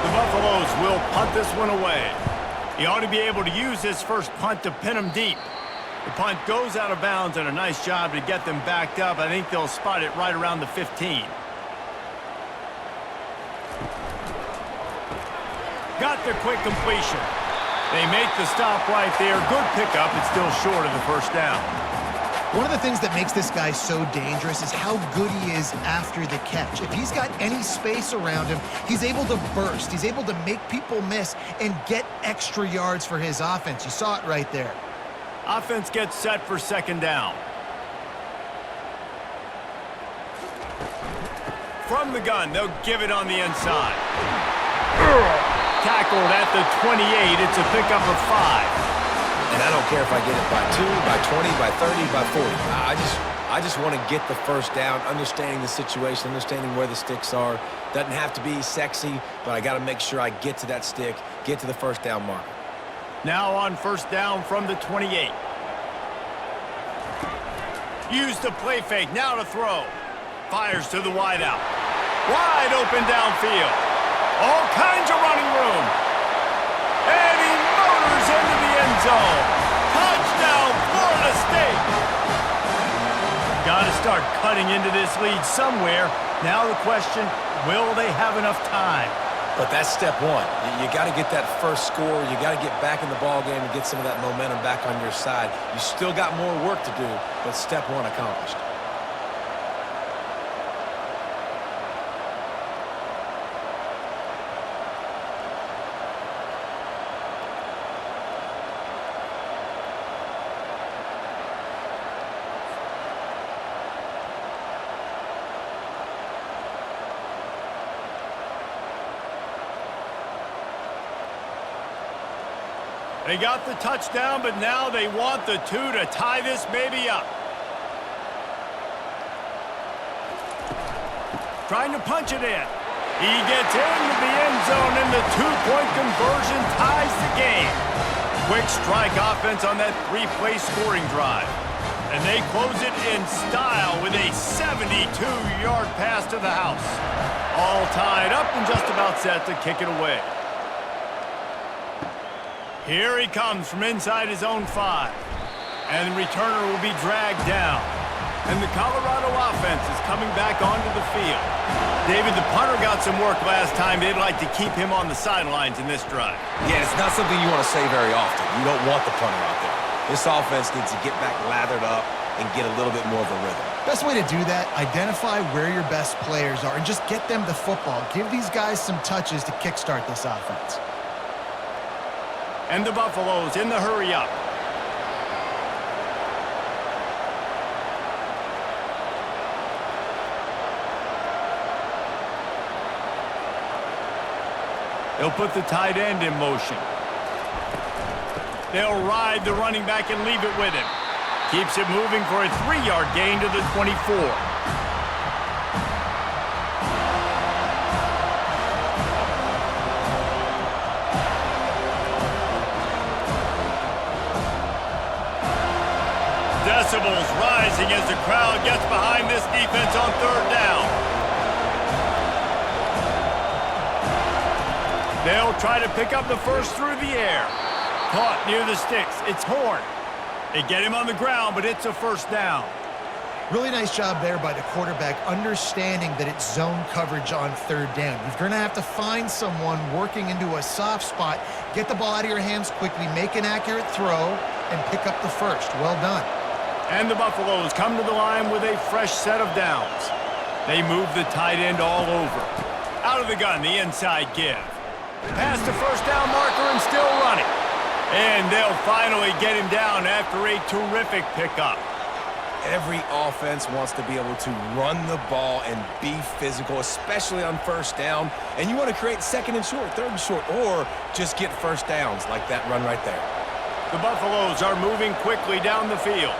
The Buffaloes will punt this one away. He ought to be able to use this first punt to pin him deep. The punt goes out of bounds, and a nice job to get them backed up. I think they'll spot it right around the 15. Got the quick completion. They make the stop right there. Good pickup. It's still short of the first down. One of the things that makes this guy so dangerous is how good he is after the catch. If he's got any space around him, he's able to burst. He's able to make people miss and get extra yards for his offense. You saw it right there. Offense gets set for second down. From the gun, they'll give it on the inside. Tackled at the 28. It's a pickup of 5. And I don't care if I get it by 2, by 20, by 30, by 40. I just want to get the first down, understanding the situation, understanding where the sticks are. Doesn't have to be sexy, but I got to make sure I get to that stick, get to the first down mark. Now on first down from the 28. Use the play fake, now to throw. Fires to the wideout. Wide open downfield. All kinds of running room. And start cutting into this lead somewhere. Now the question, will they have enough time? But that's step one. You got to get that first score. You got to get back in the ball game and get some of that momentum back on your side. You still got more work to do, but step one accomplished. They got the touchdown, but now they want the 2 to tie this baby up. Trying to punch it in. He gets into the end zone, and the 2-point conversion ties the game. Quick strike offense on that 3-play scoring drive. And they close it in style with a 72-yard pass to the house. All tied up and just about set to kick it away. Here he comes from inside his own 5. And the returner will be dragged down. And the Colorado offense is coming back onto the field. David, the punter got some work last time. They'd like to keep him on the sidelines in this drive. Yeah, it's not something you want to say very often. You don't want the punter out there. This offense needs to get back lathered up and get a little bit more of a rhythm. Best way to do that, identify where your best players are and just get them the football. Give these guys some touches to kickstart this offense. And the Buffaloes in the hurry up. They'll put the tight end in motion. They'll ride the running back and leave it with him. Keeps it moving for a 3-yard gain to the 24. Decibels rising as the crowd gets behind this defense on 3rd down. They'll try to pick up the first through the air. Caught near the sticks. It's Horn. They get him on the ground, but it's a 1st down. Really nice job there by the quarterback, understanding that it's zone coverage on 3rd down. You're going to have to find someone working into a soft spot, get the ball out of your hands quickly, make an accurate throw, and pick up the first. Well done. And the Buffaloes come to the line with a fresh set of downs. They move the tight end all over. Out of the gun, the inside give. Past the 1st down marker and still running. And they'll finally get him down after a terrific pickup. Every offense wants to be able to run the ball and be physical, especially on 1st down. And you want to create 2nd and short, 3rd and short, or just get 1st downs like that run right there. The Buffaloes are moving quickly down the field.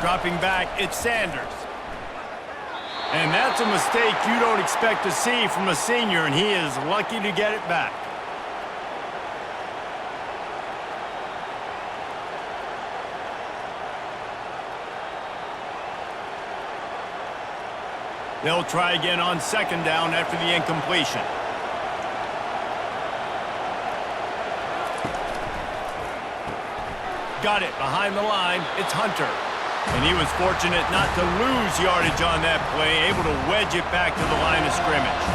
Dropping back, it's Sanders. And that's a mistake you don't expect to see from a senior, and he is lucky to get it back. They'll try again on 2nd down after the incompletion. Got it behind the line. It's Hunter. And he was fortunate not to lose yardage on that play, able to wedge it back to the line of scrimmage.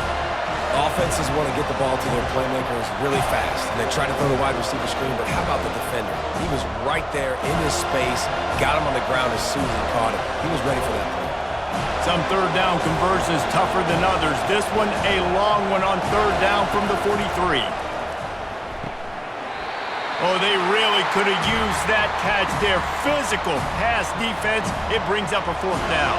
Offenses want to get the ball to their playmakers really fast, and they try to throw the wide receiver screen, but how about the defender? He was right there in his space, got him on the ground as soon as he caught it. He was ready for that play. Some 3rd down conversions tougher than others. This one a long one on 3rd down from the 43. Oh, they really could have used that catch there. Physical pass defense. It brings up a 4th down.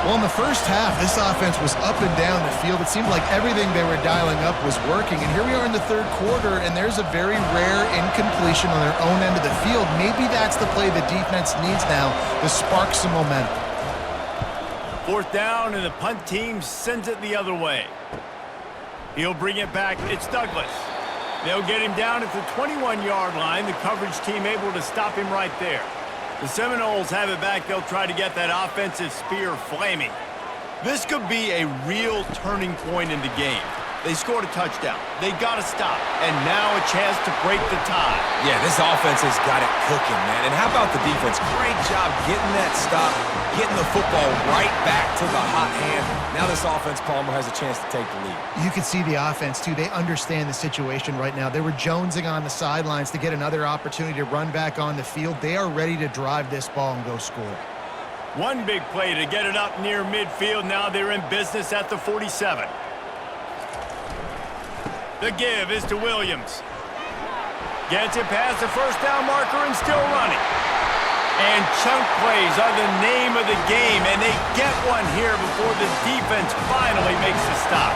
Well, in the first half, this offense was up and down the field. It seemed like everything they were dialing up was working. And here we are in the 3rd quarter, and there's a very rare incompletion on their own end of the field. Maybe that's the play the defense needs now to spark some momentum. 4th down, and the punt team sends it the other way. He'll bring it back. It's Douglas. They'll get him down at the 21-yard line. The coverage team able to stop him right there. The Seminoles have it back. They'll try to get that offensive spear flaming. This could be a real turning point in the game. They scored a touchdown. They got to stop. And now a chance to break the tie. Yeah, this offense has got it cooking, man. And how about the defense? Great job getting that stop, getting the football right back to the hot hand. Now this offense, Palmer, has a chance to take the lead. You can see the offense, too. They understand the situation right now. They were jonesing on the sidelines to get another opportunity to run back on the field. They are ready to drive this ball and go score. One big play to get it up near midfield. Now they're in business at the 47. The give is to Williams. Gets it past the first down marker and still running. And chunk plays are the name of the game, and they get one here before the defense finally makes the stop.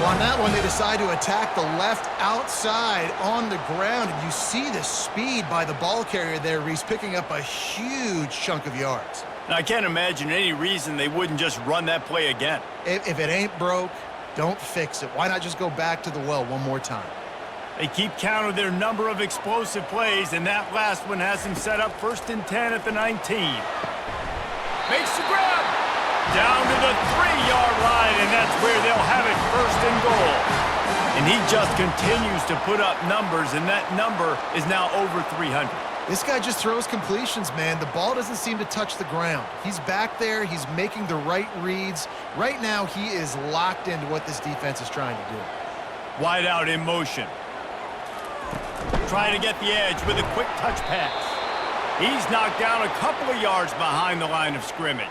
Well, on that one, they decide to attack the left outside on the ground, and you see the speed by the ball carrier there, Reese, picking up a huge chunk of yards. And I can't imagine any reason they wouldn't just run that play again. If it ain't broke, don't fix it. Why not just go back to the well one more time? They keep count of their number of explosive plays, and that last one has them set up 1st and 10 at the 19. Makes the grab. Down to the 3-yard line, and that's where they'll have it 1st and goal. And he just continues to put up numbers, and that number is now over 300. This guy just throws completions, man. The ball doesn't seem to touch the ground. He's back there. He's making the right reads. Right now, he is locked into what this defense is trying to do. Wide out in motion. Trying to get the edge with a quick touch pass. He's knocked down a couple of yards behind the line of scrimmage.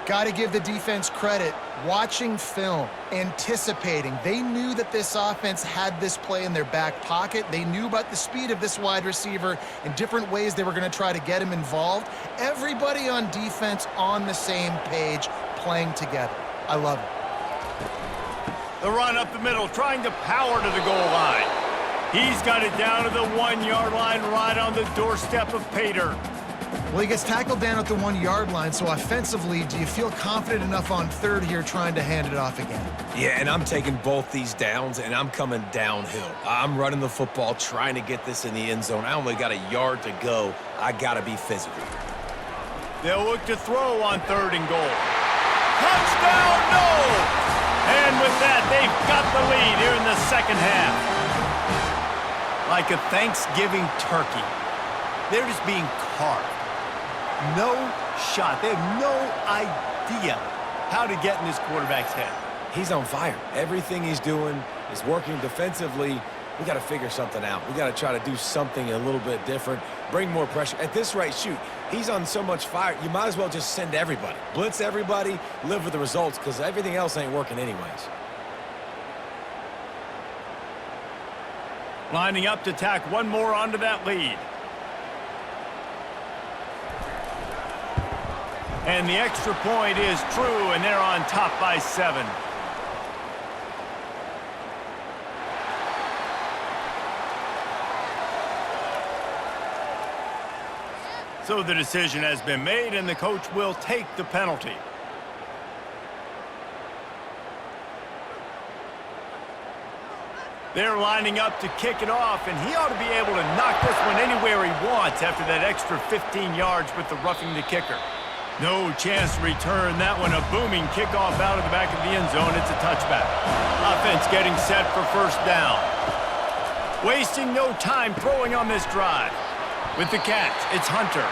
Got to give the defense credit. Watching film, anticipating. They knew that this offense had this play in their back pocket. They knew about the speed of this wide receiver and different ways they were going to try to get him involved. Everybody on defense on the same page, playing together. I love it. The run up the middle, trying to power to the goal line. He's got it down to the 1-yard line, right on the doorstep of Pater. Well, he gets tackled down at the 1-yard line, so offensively, do you feel confident enough on 3rd here trying to hand it off again? Yeah, and I'm taking both these downs, and I'm coming downhill. I'm running the football, trying to get this in the end zone. I only got a yard to go. I got to be physical. They'll look to throw on 3rd and goal. Touchdown, no! And with that, they've got the lead here in the second half. Like a Thanksgiving turkey, they're just being carved. No shot. They have no idea how to get in this quarterback's head. He's on fire. Everything he's doing is working defensively. We got to figure something out. We got to try to do something a little bit different, bring more pressure. At this rate, shoot, he's on so much fire, you might as well just send everybody. Blitz everybody, live with the results, because everything else ain't working anyways. Lining up to tack one more onto that lead. And the extra point is true, and they're on top by 7. So the decision has been made, and the coach will take the penalty. They're lining up to kick it off, and he ought to be able to knock this one anywhere he wants after that extra 15 yards with the roughing the kicker. No chance to return that one. A booming kickoff out of the back of the end zone. It's a touchback. Offense getting set for 1st down. Wasting no time throwing on this drive. With the catch, it's Hunter.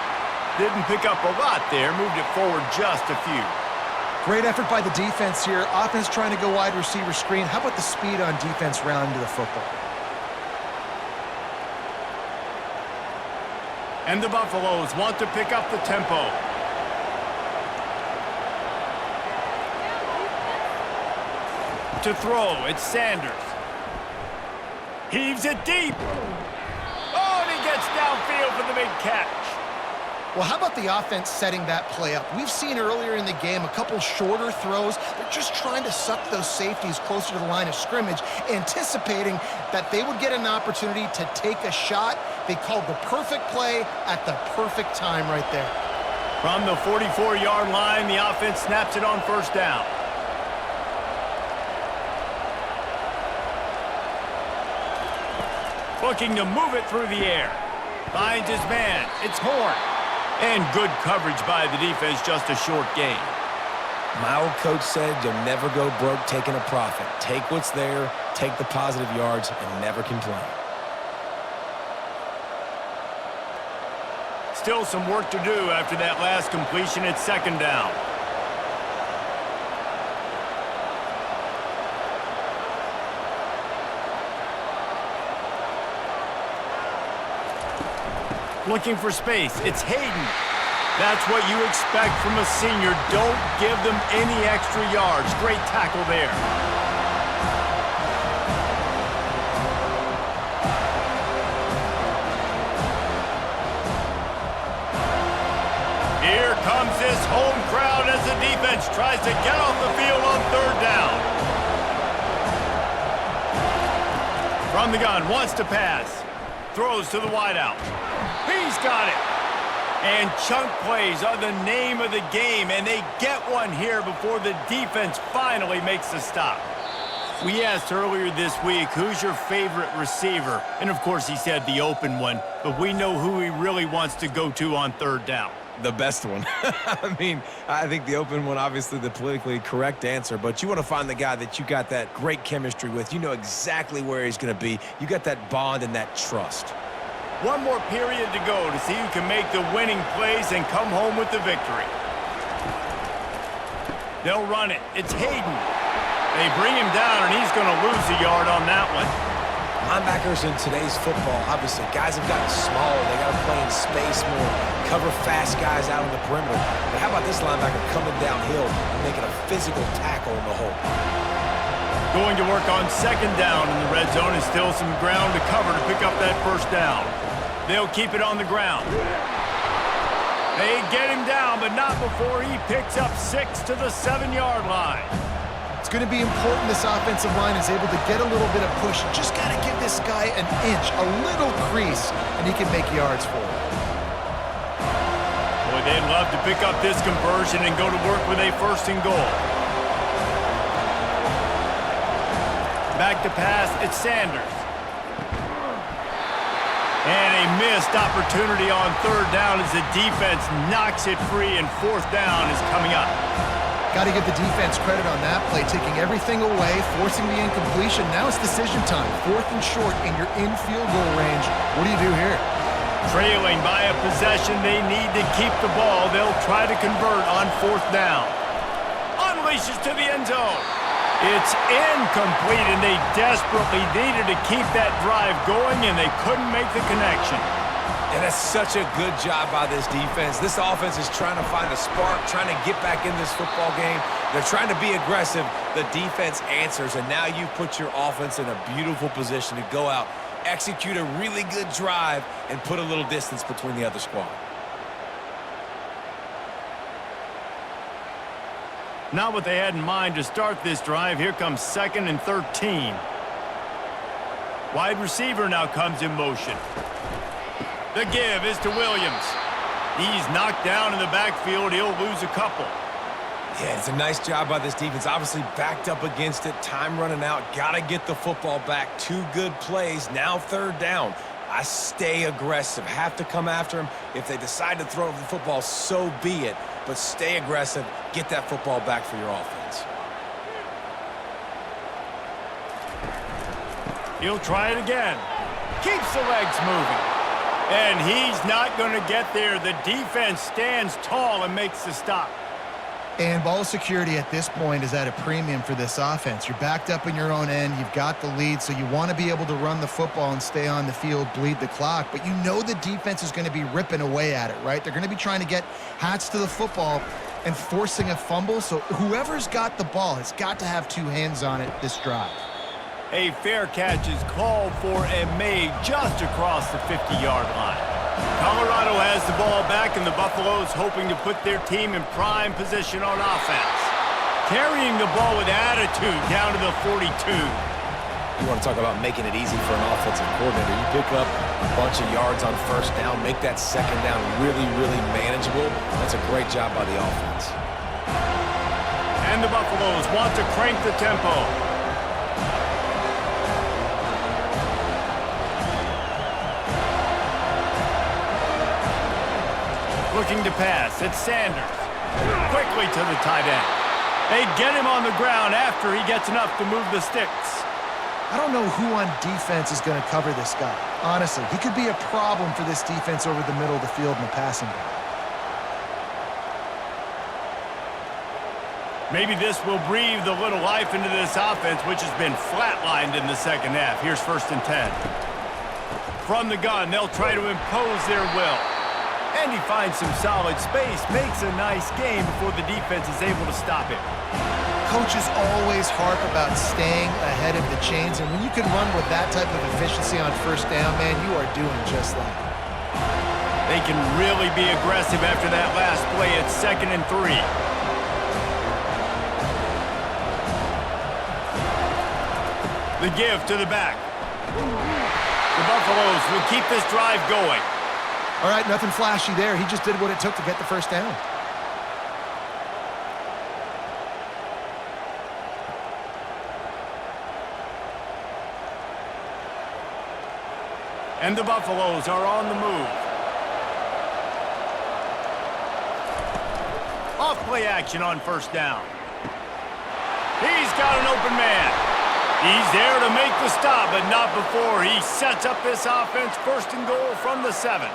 Didn't pick up a lot there. Moved it forward just a few. Great effort by the defense here. Offense trying to go wide receiver screen. How about the speed on defense rounding to the football? And the Buffaloes want to pick up the tempo. To throw, it's Sanders. Heaves it deep. Oh, and he gets downfield for the big catch. Well, how about the offense setting that play up? We've seen earlier in the game a couple shorter throws. They're just trying to suck those safeties closer to the line of scrimmage, anticipating that they would get an opportunity to take a shot. They called the perfect play at the perfect time right there. From the 44-yard line, the offense snaps it on 1st down. Looking to move it through the air. Finds his man. It's Horn. And good coverage by the defense, just a short gain. My old coach said you'll never go broke taking a profit. Take what's there, take the positive yards, and never complain. Still some work to do after that last completion at second down. Looking for space. It's Hayden. That's what you expect from a senior. Don't give them any extra yards. Great tackle there. Here comes this home crowd as the defense tries to get off the field on third down. From the gun, wants to pass. Throws to the wideout. He's got it. And chunk plays are the name of the game, and they get one here before the defense finally makes the stop. We asked earlier this week, who's your favorite receiver? And of course he said the open one, but we know who he really wants to go to on third down. The best one. I mean, I think the open one, obviously the politically correct answer, but you want to find the guy that you got that great chemistry with. You know exactly where he's going to be. You got that bond and that trust. One more period to go to see who can make the winning plays and come home with the victory. They'll run it. It's Hayden. They bring him down, and he's going to lose a yard on that one. Linebackers in today's football, obviously, guys have gotten smaller. They got to play in space more, cover fast guys out on the perimeter. But how about this linebacker coming downhill and making a physical tackle in the hole? Going to work on second down in the red zone, and still some ground to cover to pick up that first down. They'll keep it on the ground. They get him down, but not before he picks up 6 to the 7-yard line. It's going to be important this offensive line is able to get a little bit of push. You just got to give this guy an inch, a little crease, and he can make yards for it. Boy, they'd love to pick up this conversion and go to work with a first and goal. Back to pass, it's Sanders. And a missed opportunity on third down as the defense knocks it free, and fourth down is coming up. Got to give the defense credit on that play, taking everything away, forcing the incompletion. Now it's decision time. Fourth and short, and you're in field goal range. What do you do here? Trailing by a possession, they need to keep the ball. They'll try to convert on fourth down. Unleashes to the end zone. It's incomplete, and they desperately needed to keep that drive going, and they couldn't make the connection. And that's such a good job by this defense. This offense is trying to find a spark, trying to get back in this football game. They're trying to be aggressive. The defense answers, and now you put your offense in a beautiful position to go out, execute a really good drive, and put a little distance between the other squad. Not what they had in mind to start this drive. Here comes 2nd and 13. Wide receiver now comes in motion. The give is to Williams. He's knocked down in the backfield. He'll lose a couple. Yeah, it's a nice job by this defense. Obviously backed up against it. Time running out. Got to get the football back. 2 good plays. Now third down. I stay aggressive. Have to come after him. If they decide to throw the football, so be it. But stay aggressive. Get that football back for your offense. He'll try it again. Keeps the legs moving. And he's not going to get there. The defense stands tall and makes the stop. And ball security at this point is at a premium for this offense. You're backed up in your own end. You've got the lead, so you want to be able to run the football and stay on the field, bleed the clock. But you know the defense is going to be ripping away at it, right? They're going to be trying to get hats to the football and forcing a fumble. So whoever's got the ball has got to have 2 hands on it this drive. A fair catch is called for and made just across the 50-yard line. Colorado has the ball back, and the Buffaloes hoping to put their team in prime position on offense. Carrying the ball with attitude down to the 42. You want to talk about making it easy for an offensive coordinator. You pick up a bunch of yards on first down, make that second down really, really manageable. That's a great job by the offense. And the Buffaloes want to crank the tempo. Looking to pass, it's Sanders. Quickly to the tight end. They get him on the ground after he gets enough to move the sticks. I don't know who on defense is going to cover this guy. Honestly, he could be a problem for this defense over the middle of the field in the passing game. Maybe this will breathe a little life into this offense, which has been flatlined in the second half. Here's 1st and 10. From the gun, they'll try to impose their will. And he finds some solid space, makes a nice game before the defense is able to stop it. Coaches always harp about staying ahead of the chains, and when you can run with that type of efficiency on 1st down, man, you are doing just that. They can really be aggressive after that last play. It's 2nd and 3. The give to the back. The Buffaloes will keep this drive going. All right, nothing flashy there. He just did what it took to get the 1st down. And the Buffaloes are on the move. Off play action on 1st down. He's got an open man. He's there to make the stop, but not before he sets up this offense. 1st and goal from the 7.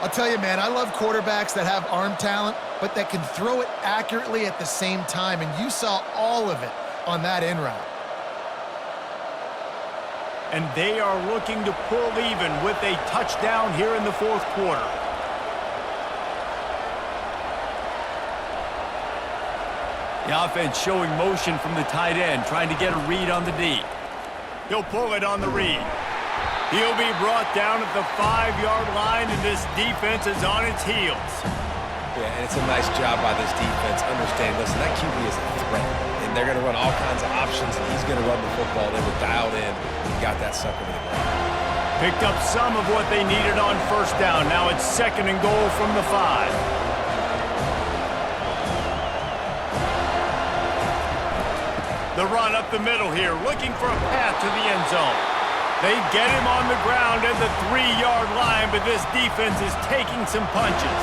I'll tell you, man, I love quarterbacks that have arm talent, but that can throw it accurately at the same time, and you saw all of it on that in route. And they are looking to pull even with a touchdown here in the 4th quarter. The offense showing motion from the tight end, trying to get a read on the D. He'll pull it on the read. He'll be brought down at the 5-yard line, and this defense is on its heels. Yeah, and it's a nice job by this defense. Understand, listen, that QB is a threat, and they're going to run all kinds of options, and he's going to run the football. They were dialed in and got that sucker to the ground. Picked up some of what they needed on 1st down. Now it's 2nd and goal from the 5. The run up the middle here, looking for a path to the end zone. They get him on the ground at the 3-yard line, but this defense is taking some punches.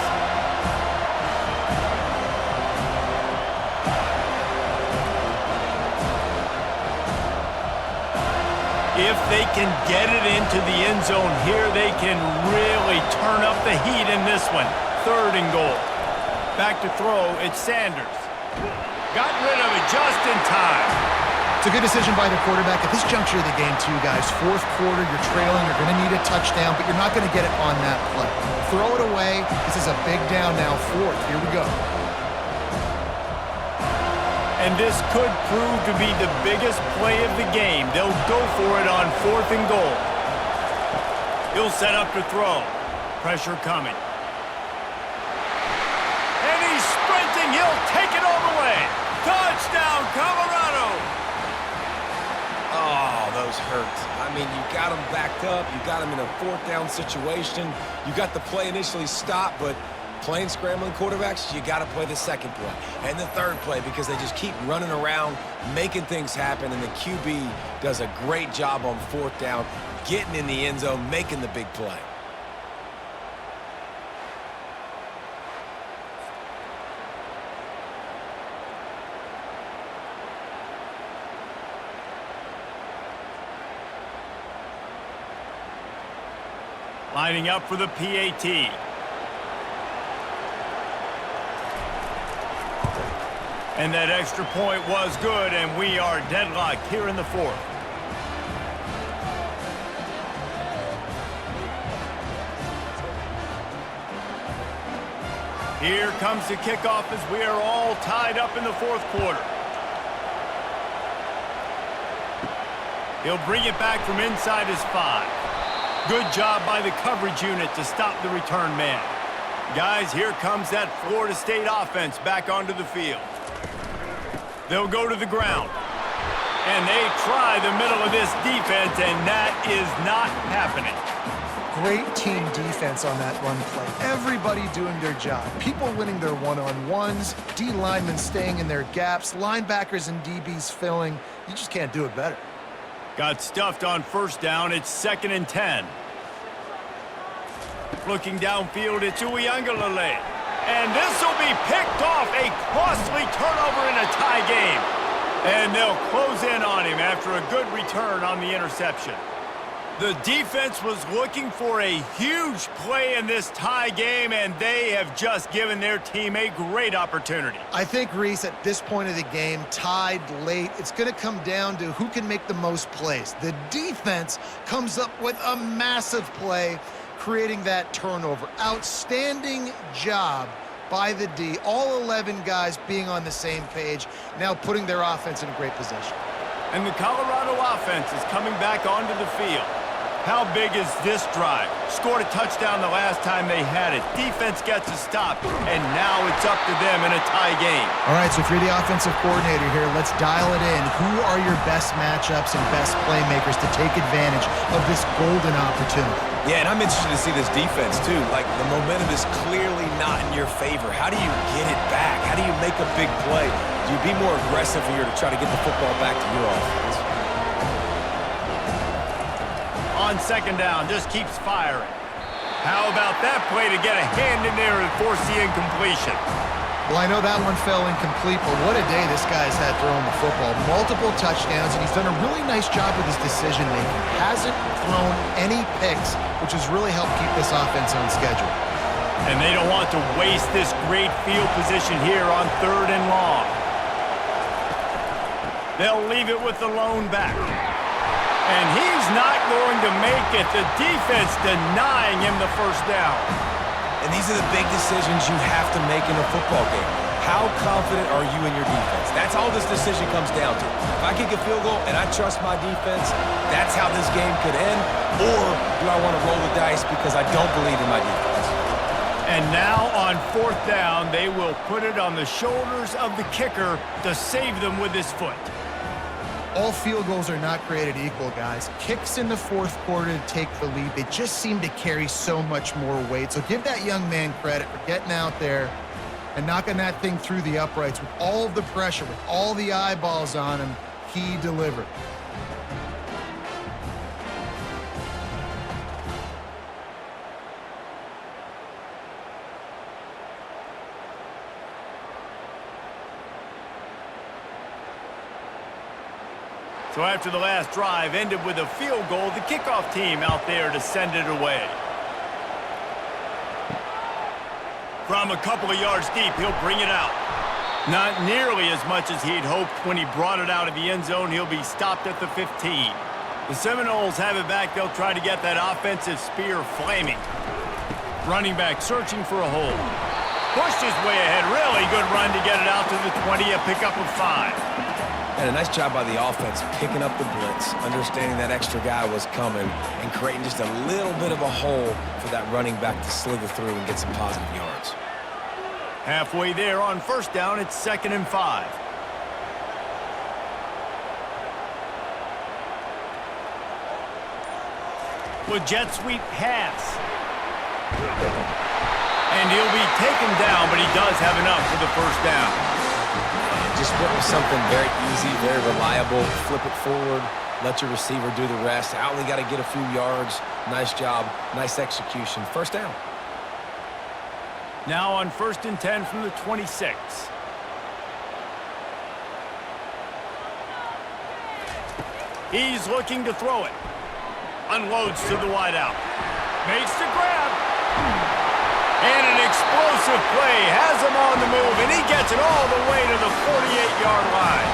If they can get it into the end zone here, they can really turn up the heat in this one. 3rd and goal. Back to throw, it's Sanders. Got rid of it just in time. It's a good decision by the quarterback at this juncture of the game, too, guys. 4th quarter, you're trailing, you're going to need a touchdown, but you're not going to get it on that play. Throw it away. This is a big down now, 4th. Here we go. And this could prove to be the biggest play of the game. They'll go for it on 4th and goal. He'll set up to throw. Pressure coming. And he's sprinting. He'll take it all the way. Touchdown, Colorado! Oh, those hurt. I mean, you got them backed up. You got them in a 4th down situation. You got the play initially stopped, but playing scrambling quarterbacks, you got to play the 2nd play and the 3rd play because they just keep running around, making things happen, and the QB does a great job on 4th down, getting in the end zone, making the big play. Lining up for the PAT. And that extra point was good, and we are deadlocked here in the 4th. Here comes the kickoff as we are all tied up in the 4th quarter. He'll bring it back from inside his 5. Good job by the coverage unit to stop the return man. Guys, here comes that Florida State offense back onto the field. They'll go to the ground. And they try the middle of this defense, and that is not happening. Great team defense on that run play. Everybody doing their job. People winning their one-on-ones, D linemen staying in their gaps, linebackers and DBs filling. You just can't do it better. Got stuffed on 1st down. It's 2nd and 10. Looking downfield, it's Uiagalelei. And this will be picked off, a costly turnover in a tie game. And they'll close in on him after a good return on the interception. The defense was looking for a huge play in this tie game, and they have just given their team a great opportunity. I think, Reese, at this point of the game, tied late, it's going to come down to who can make the most plays. The defense comes up with a massive play, creating that turnover. Outstanding job by the D. All 11 guys being on the same page, now putting their offense in a great position. And the Colorado offense is coming back onto the field. How big is this drive? Scored a touchdown the last time they had it. Defense gets a stop, and now it's up to them in a tie game. All right, so if you're the offensive coordinator here, let's dial it in. Who are your best matchups and best playmakers to take advantage of this golden opportunity? Yeah, and I'm interested to see this defense, too. Like, the momentum is clearly not in your favor. How do you get it back? How do you make a big play? Do you be more aggressive here to try to get the football back to your offense? On second down, just keeps firing. How about that play to get a hand in there and force the incompletion? Well, I know that one fell incomplete, but what a day this guy's had throwing the football. Multiple touchdowns, and he's done a really nice job with his decision-making. Hasn't thrown any picks, which has really helped keep this offense on schedule. And they don't want to waste this great field position here on 3rd and long. They'll leave it with the lone back. And he's not going to make it. The defense denying him the first down. And these are the big decisions you have to make in a football game. How confident are you in your defense? That's all this decision comes down to. If I kick a field goal and I trust my defense, that's how this game could end. Or do I want to roll the dice because I don't believe in my defense? And now on 4th down, they will put it on the shoulders of the kicker to save them with his foot. All field goals are not created equal, guys. Kicks in the 4th quarter to take the lead, they just seem to carry so much more weight. So give that young man credit for getting out there and knocking that thing through the uprights with all of the pressure, with all the eyeballs on him. He delivered. So after the last drive ended with a field goal, the kickoff team out there to send it away. From a couple of yards deep, he'll bring it out. Not nearly as much as he'd hoped when he brought it out of the end zone. He'll be stopped at the 15. The Seminoles have it back. They'll try to get that offensive spear flaming. Running back searching for a hole. Pushed his way ahead. Really good run to get it out to the 20, a pickup of 5. And a nice job by the offense picking up the blitz, understanding that extra guy was coming, and creating just a little bit of a hole for that running back to slither through and get some positive yards. Halfway there on 1st down, it's 2nd and 5. With jet sweep pass. And he'll be taken down, but he does have enough for the 1st down. Just went with something very easy, very reliable. Flip it forward, let your receiver do the rest. I only got to get a few yards. Nice job, nice execution. 1st down. Now on 1st and 10 from the 26. He's looking to throw it. Unloads to the wideout. Makes the grab. And an explosive play has him on the move, and he gets it all the way to the 48-yard line.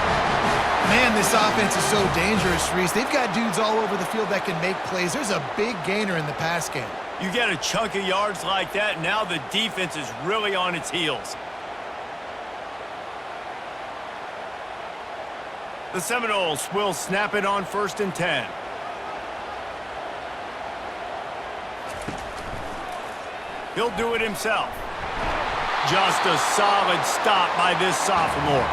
Man, this offense is so dangerous, Reese. They've got dudes all over the field that can make plays. There's a big gainer in the pass game. You get a chunk of yards like that, now the defense is really on its heels. The Seminoles will snap it on 1st and 10. He'll do it himself. Just a solid stop by this sophomore.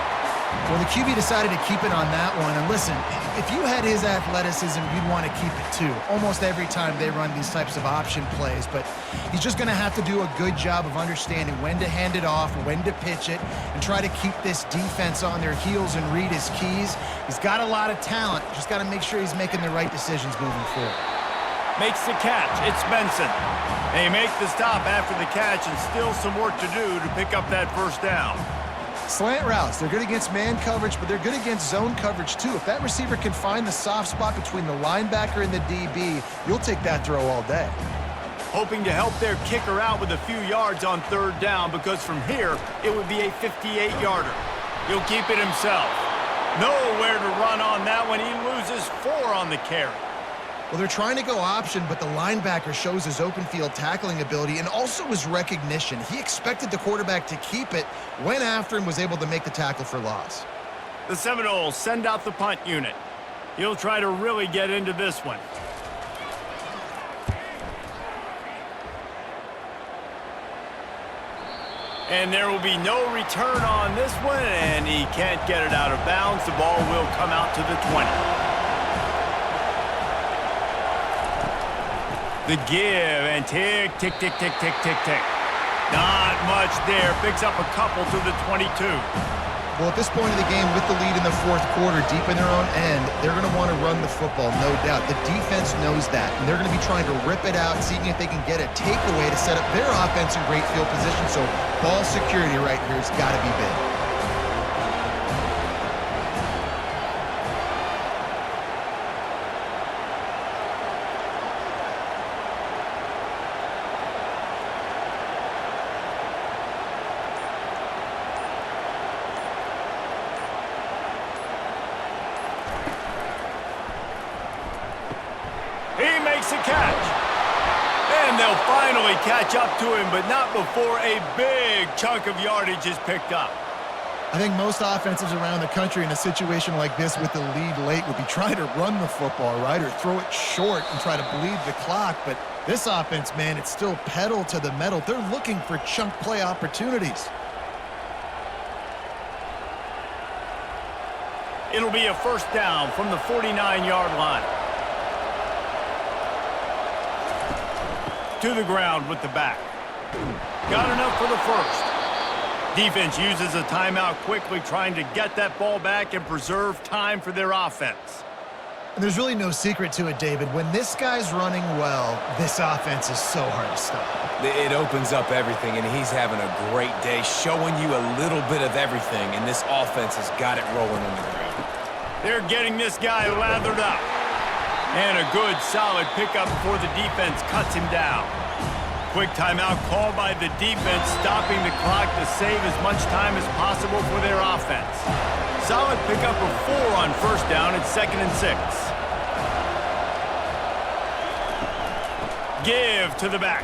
Well, the QB decided to keep it on that one. And listen, if you had his athleticism, you'd want to keep it too. Almost every time they run these types of option plays. But he's just going to have to do a good job of understanding when to hand it off, when to pitch it, and try to keep this defense on their heels and read his keys. He's got a lot of talent. Just got to make sure he's making the right decisions moving forward. Makes the catch. It's Benson. They make the stop after the catch and still some work to do to pick up that first down. Slant routes, they're good against man coverage, but they're good against zone coverage too. If that receiver can find the soft spot between the linebacker and the DB, you'll take that throw all day. Hoping to help their kicker out with a few yards on third down, because from here, it would be a 58-yarder. He'll keep it himself. Nowhere to run on that one. He loses 4 on the carry. Well, they're trying to go option, but the linebacker shows his open field tackling ability and also his recognition. He expected the quarterback to keep it, went after and was able to make the tackle for loss. The Seminoles send out the punt unit. He'll try to really get into this one. And there will be no return on this one, and he can't get it out of bounds. The ball will come out to the 20. The give, and tick, tick, tick, tick, tick, tick, tick. Not much there. Picks up a couple to the 22. Well, at this point of the game, with the lead in the fourth quarter, deep in their own end, they're going to want to run the football, no doubt. The defense knows that, and they're going to be trying to rip it out, seeing if they can get a takeaway to set up their offense in great field position. So ball security right here has got to be big. He makes a catch. And they'll finally catch up to him, but not before a big chunk of yardage is picked up. I think most offenses around the country in a situation like this with the lead late would be trying to run the football, right, or throw it short and try to bleed the clock. But this offense, man, it's still pedal to the metal. They're looking for chunk play opportunities. It'll be a first down from the 49-yard line. To the ground with the back. Got enough for the first. Defense uses a timeout quickly, trying to get that ball back and preserve time for their offense. And there's really no secret to it, David. When this guy's running well, this offense is so hard to stop. It opens up everything, and he's having a great day, showing you a little bit of everything, and this offense has got it rolling on the ground. They're getting this guy lathered up. And a good, solid pickup before the defense cuts him down. Quick timeout called by the defense, stopping the clock to save as much time as possible for their offense. Solid pickup of 4 on first down at 2nd and 6. Give to the back.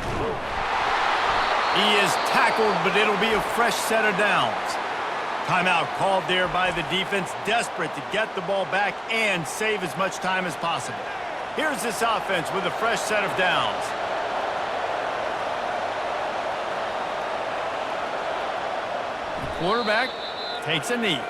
He is tackled, but it'll be a fresh set of downs. Timeout called there by the defense, desperate to get the ball back and save as much time as possible. Here's this offense with a fresh set of downs. The quarterback takes a knee.